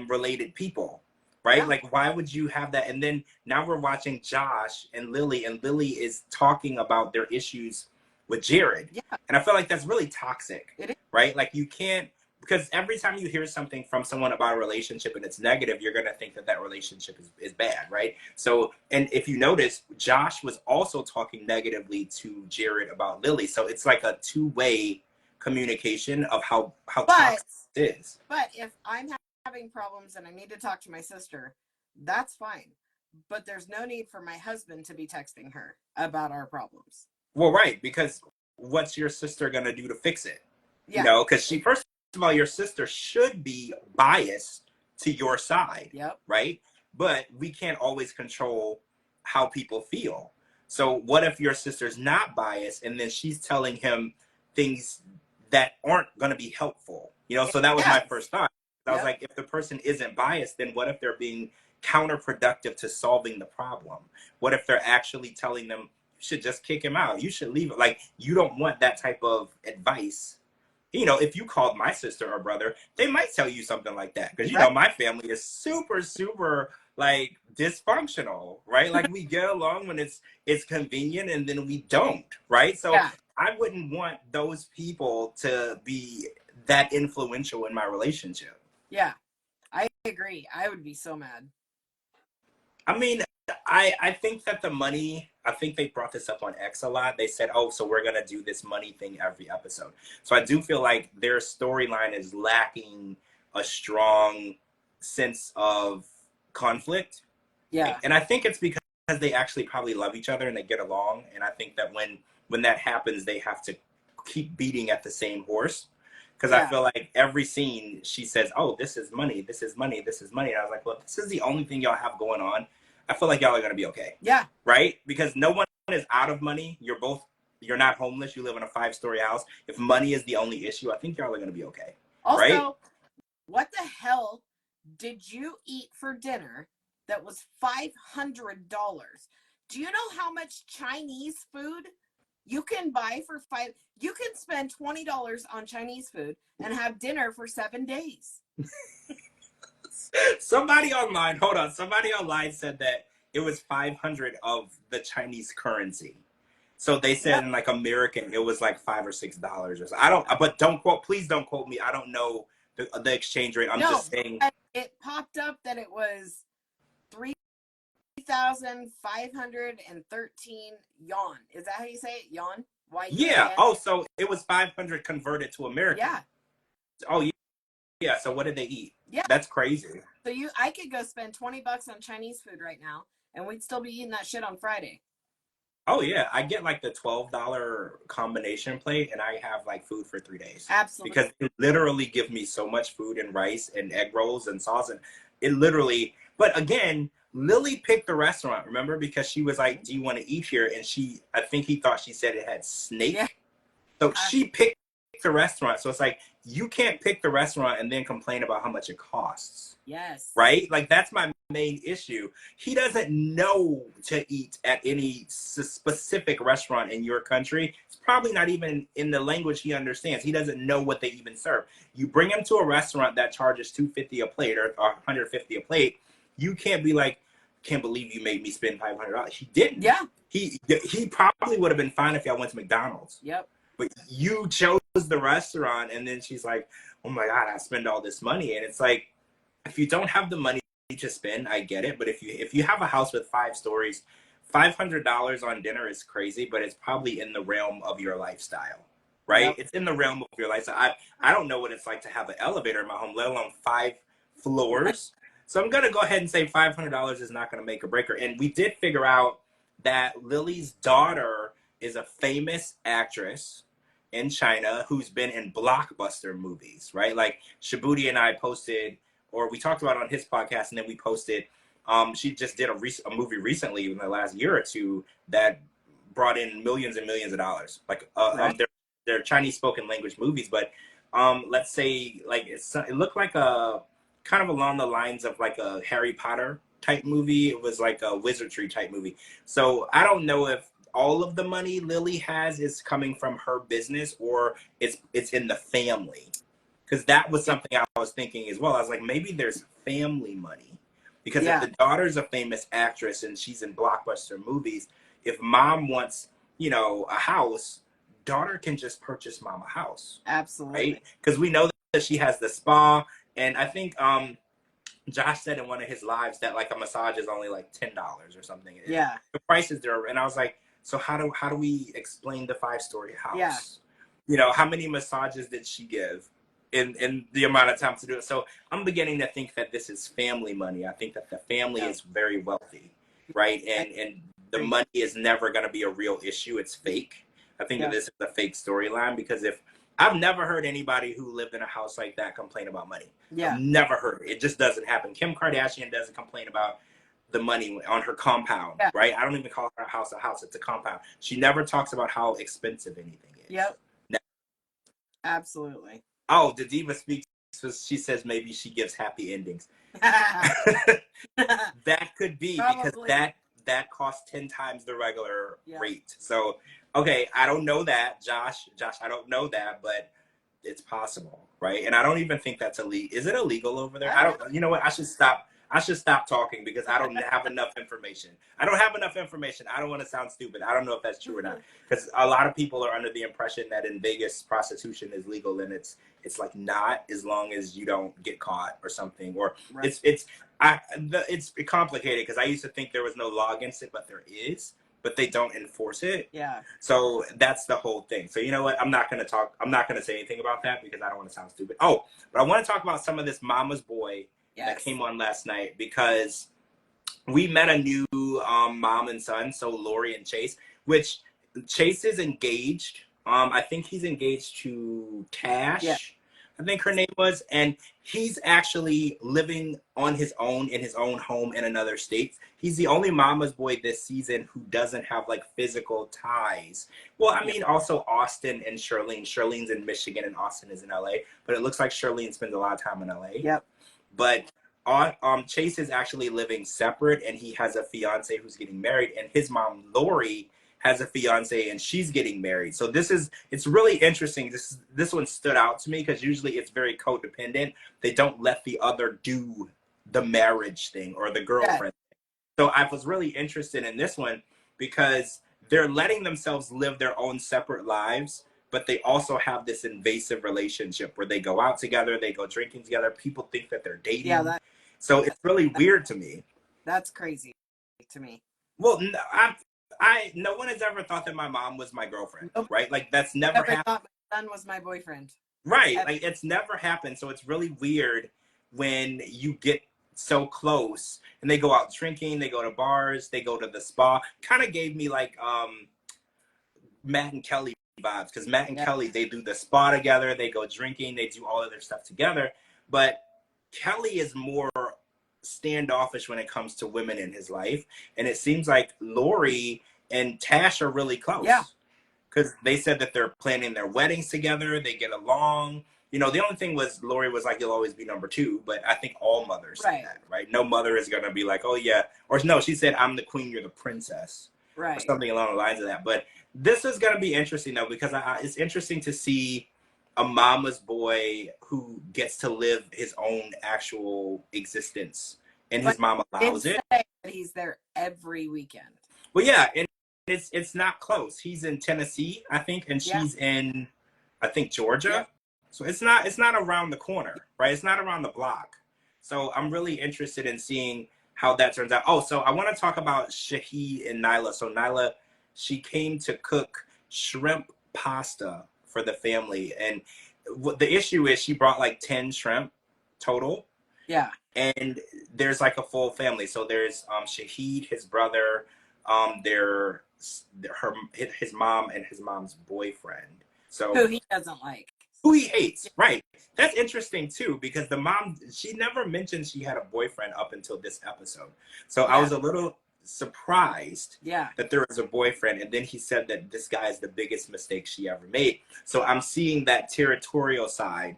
related people, right? Yeah. Like, why would you have that? And then now we're watching Josh and Lily is talking about their issues with Jared. Yeah. And I feel like that's really toxic, It is. right? Like, you can't, because every time you hear something from someone about a relationship and it's negative, you're going to think that that relationship is bad, right? So, and if you notice, Josh was also talking negatively to Jared about Lily. So it's like a two-way communication of how toxic it is. But if I'm having problems and I need to talk to my sister, that's fine. But there's no need for my husband to be texting her about our problems. Well, right, because what's your sister going to do to fix it? Yeah. You know, because she, first of all, your sister should be biased to your side, Yep. right? But we can't always control how people feel. So what if your sister's not biased and then she's telling him things that aren't going to be helpful? You know, so that was my first thought. I was like, if the person isn't biased, then what if they're being counterproductive to solving the problem? What if they're actually telling them, you should just kick him out, you should leave it? Like, you don't want that type of advice. You know, if you called my sister or brother, they might tell you something like that. Because, you know, my family is super, super, like, dysfunctional, right? Like, we get along when it's convenient, and then we don't, right? So I wouldn't want those people to be that influential in my relationship. Yeah, I agree. I would be so mad. I mean, I think that the money, I think they brought this up on X a lot. They said, oh, so we're going to do this money thing every episode. So I do feel like their storyline is lacking a strong sense of conflict. Yeah. And I think it's because they actually probably love each other and they get along. And I think that when that happens, they have to keep beating at the same horse. Because I feel like every scene she says, oh, this is money, this is money, this is money. And I was like, well, this is the only thing y'all have going on. I feel like y'all are going to be okay. Yeah. Right? Because no one is out of money. You're not homeless. You live in a 5-story house. If money is the only issue, I think y'all are going to be okay. Also, right? What the hell did you eat for dinner that was $500? Do you know how much Chinese food you can buy for you can spend $20 on Chinese food and have dinner for 7 days. Somebody online said that it was 500 of the Chinese currency. So they said in like American, it was like $5 or $6 or so. Please don't quote me. I don't know the exchange rate. I'm just saying. It popped up that it was 3,513 yuan. Is that how you say it? Yuan? Yeah. Oh, so it was 500 converted to American. Yeah. Oh, yeah. Yeah. So what did they eat? Yeah. That's crazy. So I could go spend $20 on Chinese food right now, and we'd still be eating that shit on Friday. Oh yeah, I get like the $12 combination plate, and I have like food for 3 days. Absolutely. Because it literally gives me so much food and rice and egg rolls and sauce, and it literally. But again, Lily picked the restaurant. Remember, because she was like, "Do you want to eat here?" And I think he thought she said it had snake. Yeah. So she picked the restaurant. So it's like, you can't pick the restaurant and then complain about how much it costs. Yes. Right? Like, that's my main issue. He doesn't know to eat at any specific restaurant in your country. It's probably not even in the language he understands. He doesn't know what they even serve. You bring him to a restaurant that charges $250 a plate or $150 a plate. You can't be like, can't believe you made me spend $500. He didn't. Yeah. He probably would have been fine if y'all went to McDonald's. Yep. But you chose the restaurant, and then she's like, oh my God, I spend all this money. And it's like, if you don't have the money to spend, I get it. But if you have a house with 5 stories, $500 on dinner is crazy, but it's probably in the realm of your lifestyle, right? Yep. It's in the realm of your lifestyle. I don't know what it's like to have an elevator in my home, let alone 5 floors. So I'm going to go ahead and say $500 is not going to make or break her. And we did figure out that Lily's daughter is a famous actress in China who's been in blockbuster movies, right? Like Shabuti and I posted, or we talked about it on his podcast, and then we posted. She just did a movie recently in the last year or two that brought in millions and millions of dollars. Like Right. they're Chinese spoken language movies, but let's say like it looked like a kind of along the lines of like a Harry Potter type movie. It was like a wizardry type movie. So I don't know if all of the money Lily has is coming from her business or it's in the family. Because that was something I was thinking as well. I was like, maybe there's family money. Because if Yeah. the daughter's a famous actress and she's in blockbuster movies, if mom wants, a house, daughter can just purchase mom a house. Absolutely. Right? Because we know that she has the spa. And I think Josh said in one of his lives that like a massage is only like $10 or something. Yeah. The prices there, and I was like, so how do we explain the 5-story house? Yeah. How many massages did she give in the amount of time to do it? So I'm beginning to think that this is family money. I think that the family is very wealthy, right? And the money is never going to be a real issue. It's fake. I think that this is a fake storyline because if I've never heard anybody who lived in a house like that complain about money. Yeah. I've never heard it. It just doesn't happen. Kim Kardashian doesn't complain about the money on her compound, right? I don't even call her house a house. It's a compound. She never talks about how expensive anything is. Yep. Absolutely. Oh, the diva speaks. She says maybe she gives happy endings. That could be because that costs 10 times the regular rate. So, okay, I don't know that, Josh, I don't know that, but it's possible, right? And I don't even think that's illegal. Is it illegal over there? I don't. You know what? I should stop talking because I don't have enough information. I don't have enough information. I don't want to sound stupid. I don't know if that's true or not. Because a lot of people are under the impression that in Vegas prostitution is legal, and it's like not, as long as you don't get caught or something. Or it's complicated because I used to think there was no law against it, but there is. But they don't enforce it. Yeah. So that's the whole thing. So you know what? I'm not going to say anything about that because I don't want to sound stupid. Oh, but I want to talk about some of this Mama's Boy that came on last night because we met a new mom and son. So Lori and Chase, which Chase is engaged. I think he's engaged to Tash. Yeah. I think her name was, and he's actually living on his own in his own home in another state. He's the only mama's boy this season who doesn't have like physical ties. Well, I mean, also Austin and Charlene. Charlene's in Michigan and Austin is in LA, but it looks like Charlene spends a lot of time in LA. Yep. But Chase is actually living separate, and he has a fiance who's getting married, and his mom Lori has a fiance and she's getting married. So it's really interesting. This one stood out to me because usually it's very codependent. They don't let the other do the marriage thing or the girlfriend. Yeah. So I was really interested in this one because they're letting themselves live their own separate lives, but they also have this invasive relationship where they go out together, they go drinking together. People think that they're dating. Yeah, so it's really weird to me. That's crazy to me. Well, no one has ever thought that my mom was my girlfriend, right? Like that's never happened. Thought my son was my boyfriend. Right. Like it's never happened. So it's really weird when you get so close and they go out drinking, they go to bars, they go to the spa. Kind of gave me like Matt and Kelly vibes because Matt and Kelly, they do the spa together, they go drinking, they do all of their stuff together. But Kelly is more standoffish when it comes to women in his life, and it seems like Lori and Tash are really close. Yeah, because they said that they're planning their weddings together, they get along. The only thing was Lori was like, you'll always be number two, but I think all mothers say that, right? No mother is gonna be like, oh yeah, or no, she said, I'm the queen, you're the princess, right, or something along the lines of that. But this is gonna be interesting though, because it's interesting to see a mama's boy who gets to live his own actual existence, and his mom allows it. He's there every weekend. Well, yeah, and it's not close. He's in Tennessee, I think, and she's in, I think, Georgia. Yeah. So it's not around the corner, right? It's not around the block. So I'm really interested in seeing how that turns out. Oh, so I want to talk about Shahid and Nyla. So Nyla, she came to cook shrimp pasta for the family, and the issue is she brought like 10 shrimp total. Yeah. And there's like a full family. So there's Shahid, his brother, their his mom and his mom's boyfriend. So who he doesn't like. who he hates, right? That's interesting too, because the mom, she never mentioned she had a boyfriend up until this episode. So I was a little surprised that there was a boyfriend, and then he said that this guy is the biggest mistake she ever made. So I'm seeing that territorial side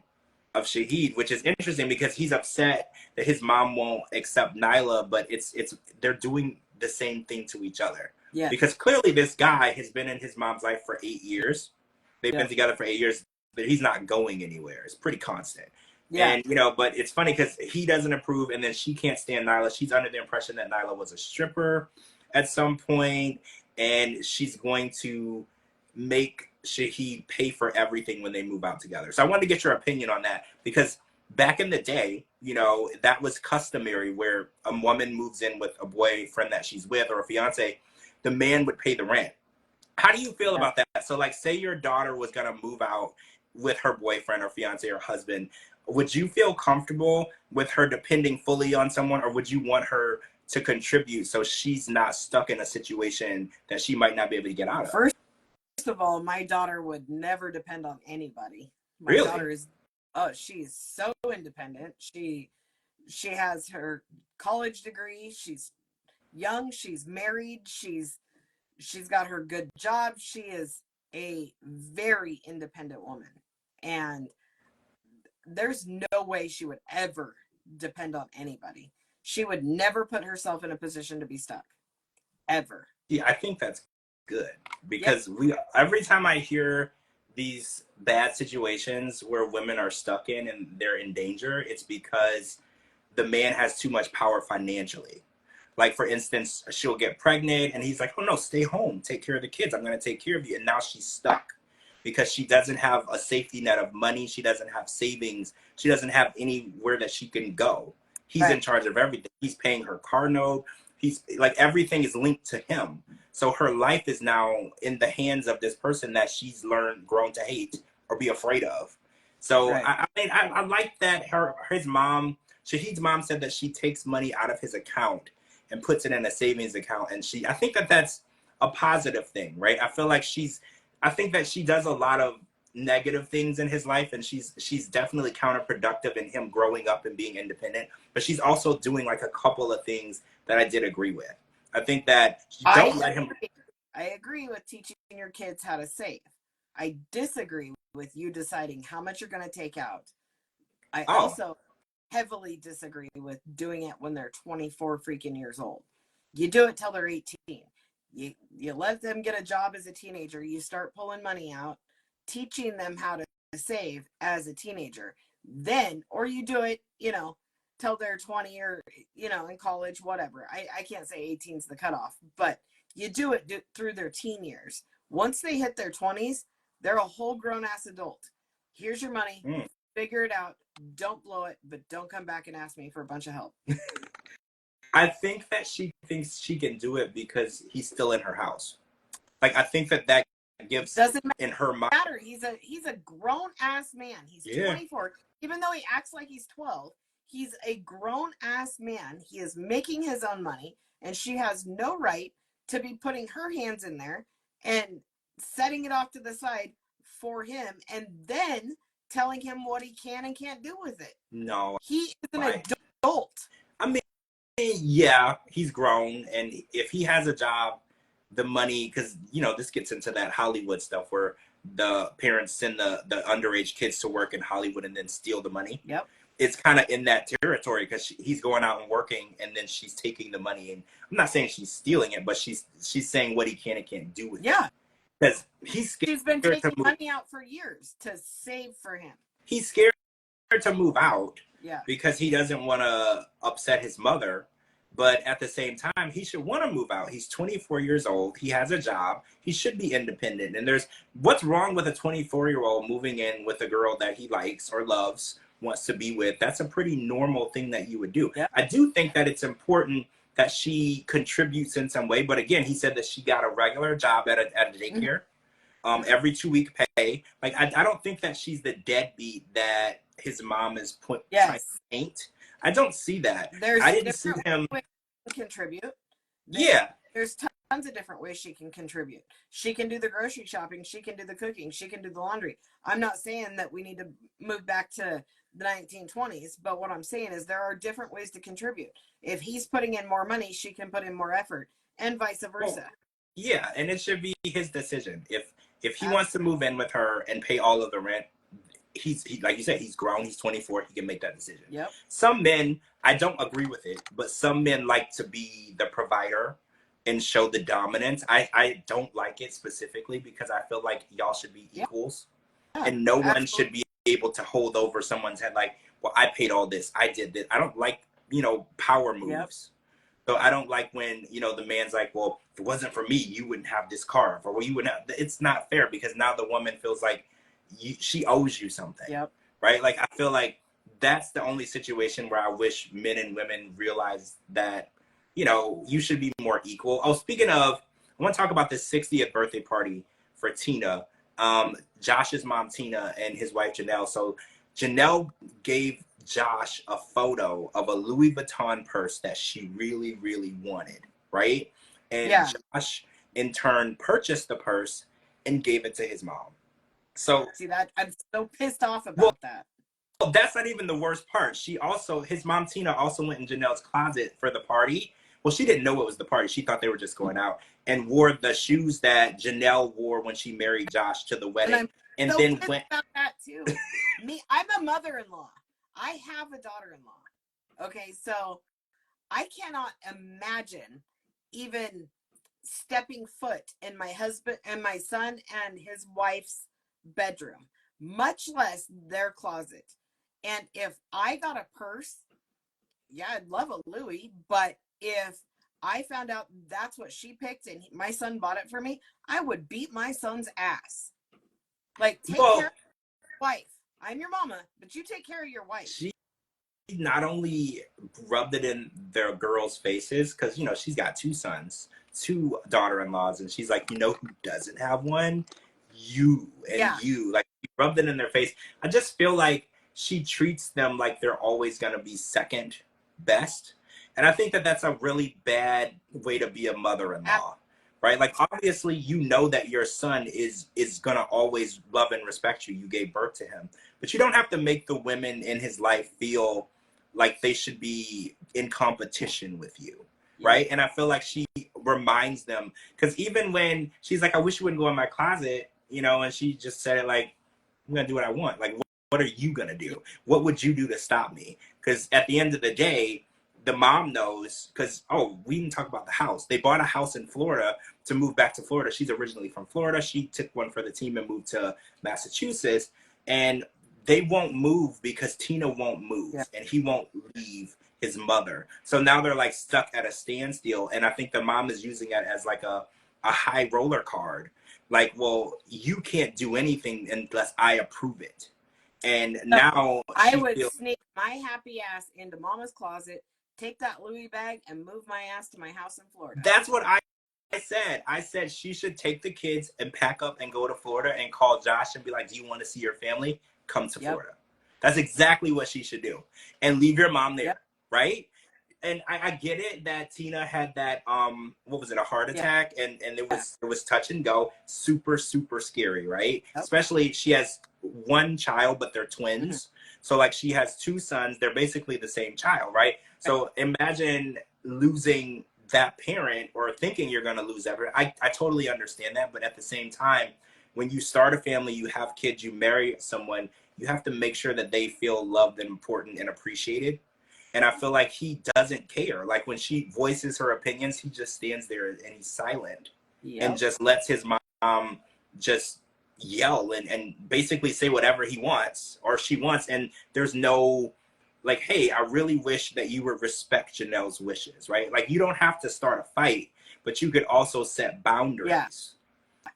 of Shahid, which is interesting because he's upset that his mom won't accept Nyla, but it's they're doing the same thing to each other. Yeah. Because clearly this guy has been in his mom's life for 8 years. They've been together for 8 years, but he's not going anywhere. It's pretty constant. Yeah. And, you know, but it's funny because he doesn't approve, and then she can't stand Nyla. She's under the impression that Nyla was a stripper at some point, and she's going to make Shahid pay for everything when they move out together. So I wanted to get your opinion on that, because back in the day, you know, that was customary where a woman moves in with a boyfriend that she's with or a fiance, the man would pay the rent. How do you feel about that? So, like, say your daughter was going to move out with her boyfriend or fiance or husband. Would you feel comfortable with her depending fully on someone, or would you want her to contribute so she's not stuck in a situation that she might not be able to get out of? First of all, my daughter would never depend on anybody. My Really? daughter is, she's so independent. She has her college degree. She's young. She's married. She's got her good job. She is a very independent woman, and there's no way she would ever depend on anybody. She would never put herself in a position to be stuck, ever. Yeah, I think that's good, because every time I hear these bad situations where women are stuck in and they're in danger, it's because the man has too much power financially. Like, for instance, she'll get pregnant and he's like, oh no, stay home, take care of the kids, I'm going to take care of you. And now she's stuck because she doesn't have a safety net of money. She doesn't have savings. She doesn't have anywhere that she can go. He's in charge of everything. He's paying her car note. He's like, everything is linked to him. So her life is now in the hands of this person that she's grown to hate or be afraid of. So I like that his mom, Shahid's mom, said that she takes money out of his account and puts it in a savings account. And I think that that's a positive thing, right? I think that she does a lot of negative things in his life, and she's definitely counterproductive in him growing up and being independent. But she's also doing like a couple of things that I did agree with. I think that I agree with teaching your kids how to save. I disagree with you deciding how much you're going to take out. I also heavily disagree with doing it when they're 24 freaking years old. You do it till they're 18. You let them get a job as a teenager. You start pulling money out, teaching them how to save as a teenager. Then, or you do it, you know, till they're 20 or, you know, in college, whatever. I can't say 18 is the cutoff, but you do it through their teen years. Once they hit their 20s, they're a whole grown-ass adult. Here's your money. Figure it out. Don't blow it, but don't come back and ask me for a bunch of help. I think that she thinks she can do it because he's still in her house. Like, I think that gives doesn't in her mind. Matter. He's a grown-ass man. He's 24. Even though he acts like he's 12, he's a grown-ass man. He is making his own money, and she has no right to be putting her hands in there and setting it off to the side for him, and then telling him what he can and can't do with it. No. He is an adult. I mean, yeah, he's grown, and if he has a job, the money, because, you know, this gets into that Hollywood stuff where the parents send the underage kids to work in Hollywood and then steal the money. Yep. It's kind of in that territory because he's going out and working, and then she's taking the money. And I'm not saying she's stealing it, but she's saying what he can and can't do with it. Yeah. Because she's been taking money out for years to save for him. He's scared to move out because he doesn't want to upset his mother. But at the same time, he should want to move out. He's 24 years old. He has a job. He should be independent. And what's wrong with a 24-year-old moving in with a girl that he likes or loves, wants to be with? That's a pretty normal thing that you would do. Yeah. I do think that it's important that she contributes in some way. But again, he said that she got a regular job at a daycare, every 2-week pay. Like, I don't think that she's the deadbeat that his mom is trying to paint. I don't see that. I didn't see him contribute. Yeah. There's tons of different ways she can contribute. She can do the grocery shopping. She can do the cooking. She can do the laundry. I'm not saying that we need to move back to the 1920s, but what I'm saying is there are different ways to contribute. If he's putting in more money, she can put in more effort, and vice versa. Well, yeah, and it should be his decision. If he wants to move in with her and pay all of the rent, like you said, he's grown, he's 24, he can make that decision. Yep. Some men, I don't agree with it, but some men like to be the provider and show the dominance. I don't like it specifically because I feel like y'all should be equals. Yeah, and no absolutely. one should be able to hold over someone's head like, well, I paid all this, I did this. I don't like, power moves. Yep. So I don't like when, the man's like, well, if it wasn't for me, you wouldn't have this car. Or well, you wouldn't have. It's not fair because now the woman feels like she owes you something. Yep. Right? Like, I feel like that's the only situation where I wish men and women realize that, you should be more equal. Oh, speaking of, I want to talk about this 60th birthday party for Tina. Josh's mom, Tina, and his wife, Janelle. So Janelle gave Josh a photo of a Louis Vuitton purse that she really, really wanted, right? And Josh, in turn, purchased the purse and gave it to his mom. So see that I'm so pissed off about that. Well, that's not even the worst part. His mom, Tina, also went in Janelle's closet for the party. Well, she didn't know it was the party. She thought they were just going out and wore the shoes that Janelle wore when she married Josh to the wedding. And so then went about that too. I'm a mother-in-law. I have a daughter-in-law. Okay, so I cannot imagine even stepping foot in my husband and my son and his wife's bedroom, much less their closet. And if I got a purse, yeah, I'd love a Louis, but if I found out that's what she picked and my son bought it for me, I would beat my son's ass. Like, take care of your wife. I'm your mama, but you take care of your wife. She not only rubbed it in their girls' faces, because, she's got two sons, two daughter-in-laws, and she's like, who doesn't have one? You. Like, she rubbed it in their face. I just feel like she treats them like they're always going to be second best. And I think that that's a really bad way to be a mother-in-law, right? Like, obviously, that your son is going to always love and respect you. You gave birth to him. But you don't have to make the women in his life feel like they should be in competition with you, right? And I feel like she reminds them, because even when she's like, I wish you wouldn't go in my closet, and she just said it like, I'm going to do what I want. Like, what are you going to do? What would you do to stop me? Because at the end of the day, the mom knows, because, we didn't talk about the house. They bought a house in Florida to move back to Florida. She's originally from Florida. She took one for the team and moved to Massachusetts. And they won't move because Tina won't move and he won't leave his mother. So now they're like stuck at a standstill. And I think the mom is using it as like a high roller card. Like, well, you can't do anything unless I approve it. And now I would sneak my happy ass into mama's closet, take that Louis bag, and move my ass to my house in Florida. That's what I said. I said she should take the kids and pack up and go to Florida and call Josh and be like, do you want to see your family? Come to Florida. That's exactly what she should do. And leave your mom there, right? And I get it that Tina had that, what was it, a heart attack? And it was touch and go. Super, super scary, right? Especially she has one child, but they're twins. So, like, she has two sons. They're basically the same child, right? So imagine losing that parent or thinking you're going to lose everything. I totally understand that. But at the same time, when you start a family, you have kids, you marry someone, you have to make sure that they feel loved and important and appreciated. And I feel like he doesn't care. Like, when she voices her opinions, he just stands there and he's silent and just lets his mom just yell and basically say whatever he wants or she wants. And there's no, like, hey, I really wish that you would respect Janelle's wishes, right? Like, you don't have to start a fight, but you could also set boundaries,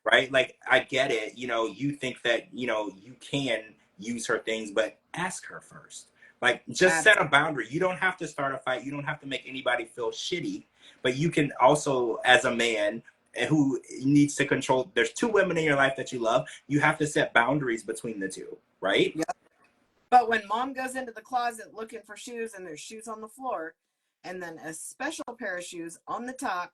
right? Like, I get it. You think that, you can use her things, but ask her first. Like, just set a boundary. You don't have to start a fight. You don't have to make anybody feel shitty, but you can also, as a man who needs to control, there's two women in your life that you love. You have to set boundaries between the two, right? But when mom goes into the closet looking for shoes and there's shoes on the floor and then a special pair of shoes on the top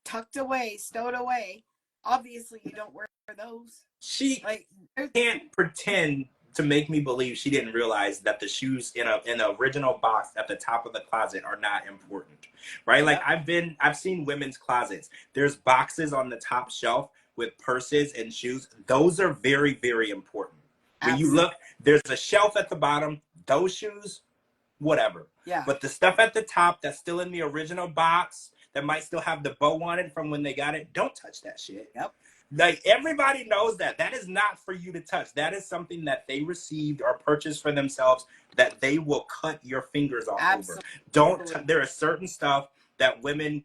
tucked away, stowed away. Obviously, you don't wear those. She Like, can't pretend to make me believe she didn't realize that the shoes in the original box at the top of the closet are not important, right? Like I've seen women's closets. There's boxes on the top shelf with purses and shoes. Those are very, very important. When you look, there's a shelf at the bottom. Those shoes, whatever. Yeah. But the stuff at the top that's still in the original box that might still have the bow on it from when they got it, don't touch that shit. Yep. Like, everybody knows that. That is not for you to touch. That is something that they received or purchased for themselves that they will cut your fingers off over. Don't. There is certain stuff that women,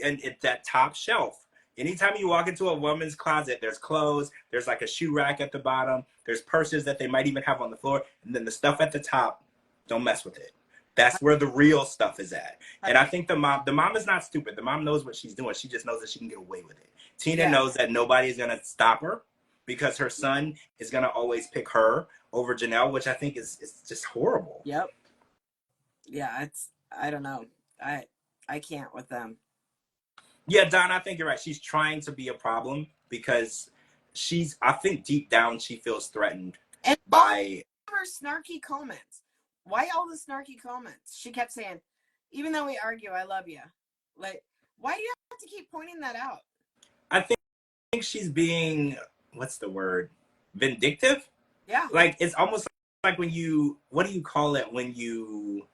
and it's that top shelf. Anytime you walk into a woman's closet, there's clothes, there's like a shoe rack at the bottom, there's purses that they might even have on the floor, and then the stuff at the top, don't mess with it. That's where the real stuff is at. And I think the mom is not stupid. The mom knows what she's doing. She just knows that she can get away with it. Tina knows that nobody is going to stop her because her son is going to always pick her over Janelle, which I think is just horrible. Yep. Yeah, I don't know. I can't with them. Yeah, Don, I think you're right. She's trying to be a problem because I think deep down she feels threatened by her snarky comments. Why all the snarky comments? She kept saying, even though we argue, I love you. Like, why do you have to keep pointing that out? I think she's being, what's the word? Vindictive? Yeah. Like, it's almost like when you, what do you call it when you,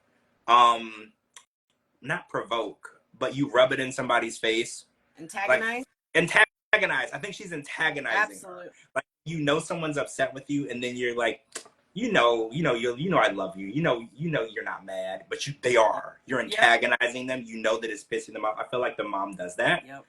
not provoke, but you rub it in somebody's face? Antagonize? Like, antagonize. I think she's antagonizing. Absolutely. Her. Like, you know someone's upset with you, and then you're like, you know I love you. You know you're not mad, but they are. You're antagonizing them. You know that it's pissing them off. I feel like the mom does that. Yep.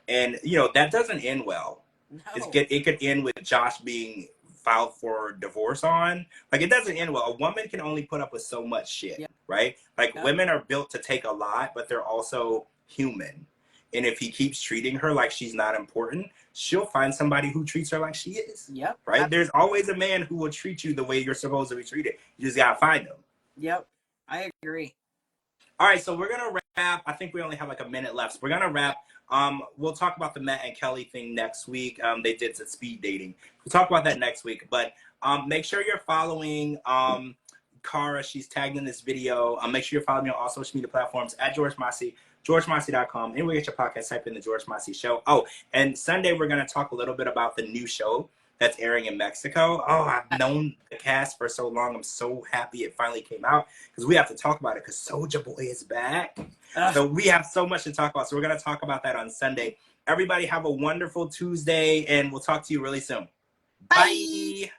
And, that doesn't end well. No. It could end with Josh being filed for divorce on. Like, it doesn't end well. A woman can only put up with so much shit, right? Like, women are built to take a lot, but they're also human. And if he keeps treating her like she's not important, she'll find somebody who treats her like she is. Yep. Right? Absolutely. There's always a man who will treat you the way you're supposed to be treated. You just gotta find him. Yep. I agree. All right, so we're gonna wrap. I think we only have like a minute left. So we're gonna wrap. We'll talk about the Matt and Kelly thing next week. They did some speed dating. We'll talk about that next week. But make sure you're following Cara. She's tagged in this video. Make sure you're following me on all social media platforms at George Mossey, GeorgeMossey.com. Anywhere you get your podcast, type in the George Mossey Show. Oh, and Sunday we're gonna talk a little bit about the new show that's airing in Mexico. Oh, I've known the cast for so long. I'm so happy it finally came out because we have to talk about it because Soulja Boy is back. So we have so much to talk about. So we're going to talk about that on Sunday. Everybody have a wonderful Tuesday, and we'll talk to you really soon. Bye.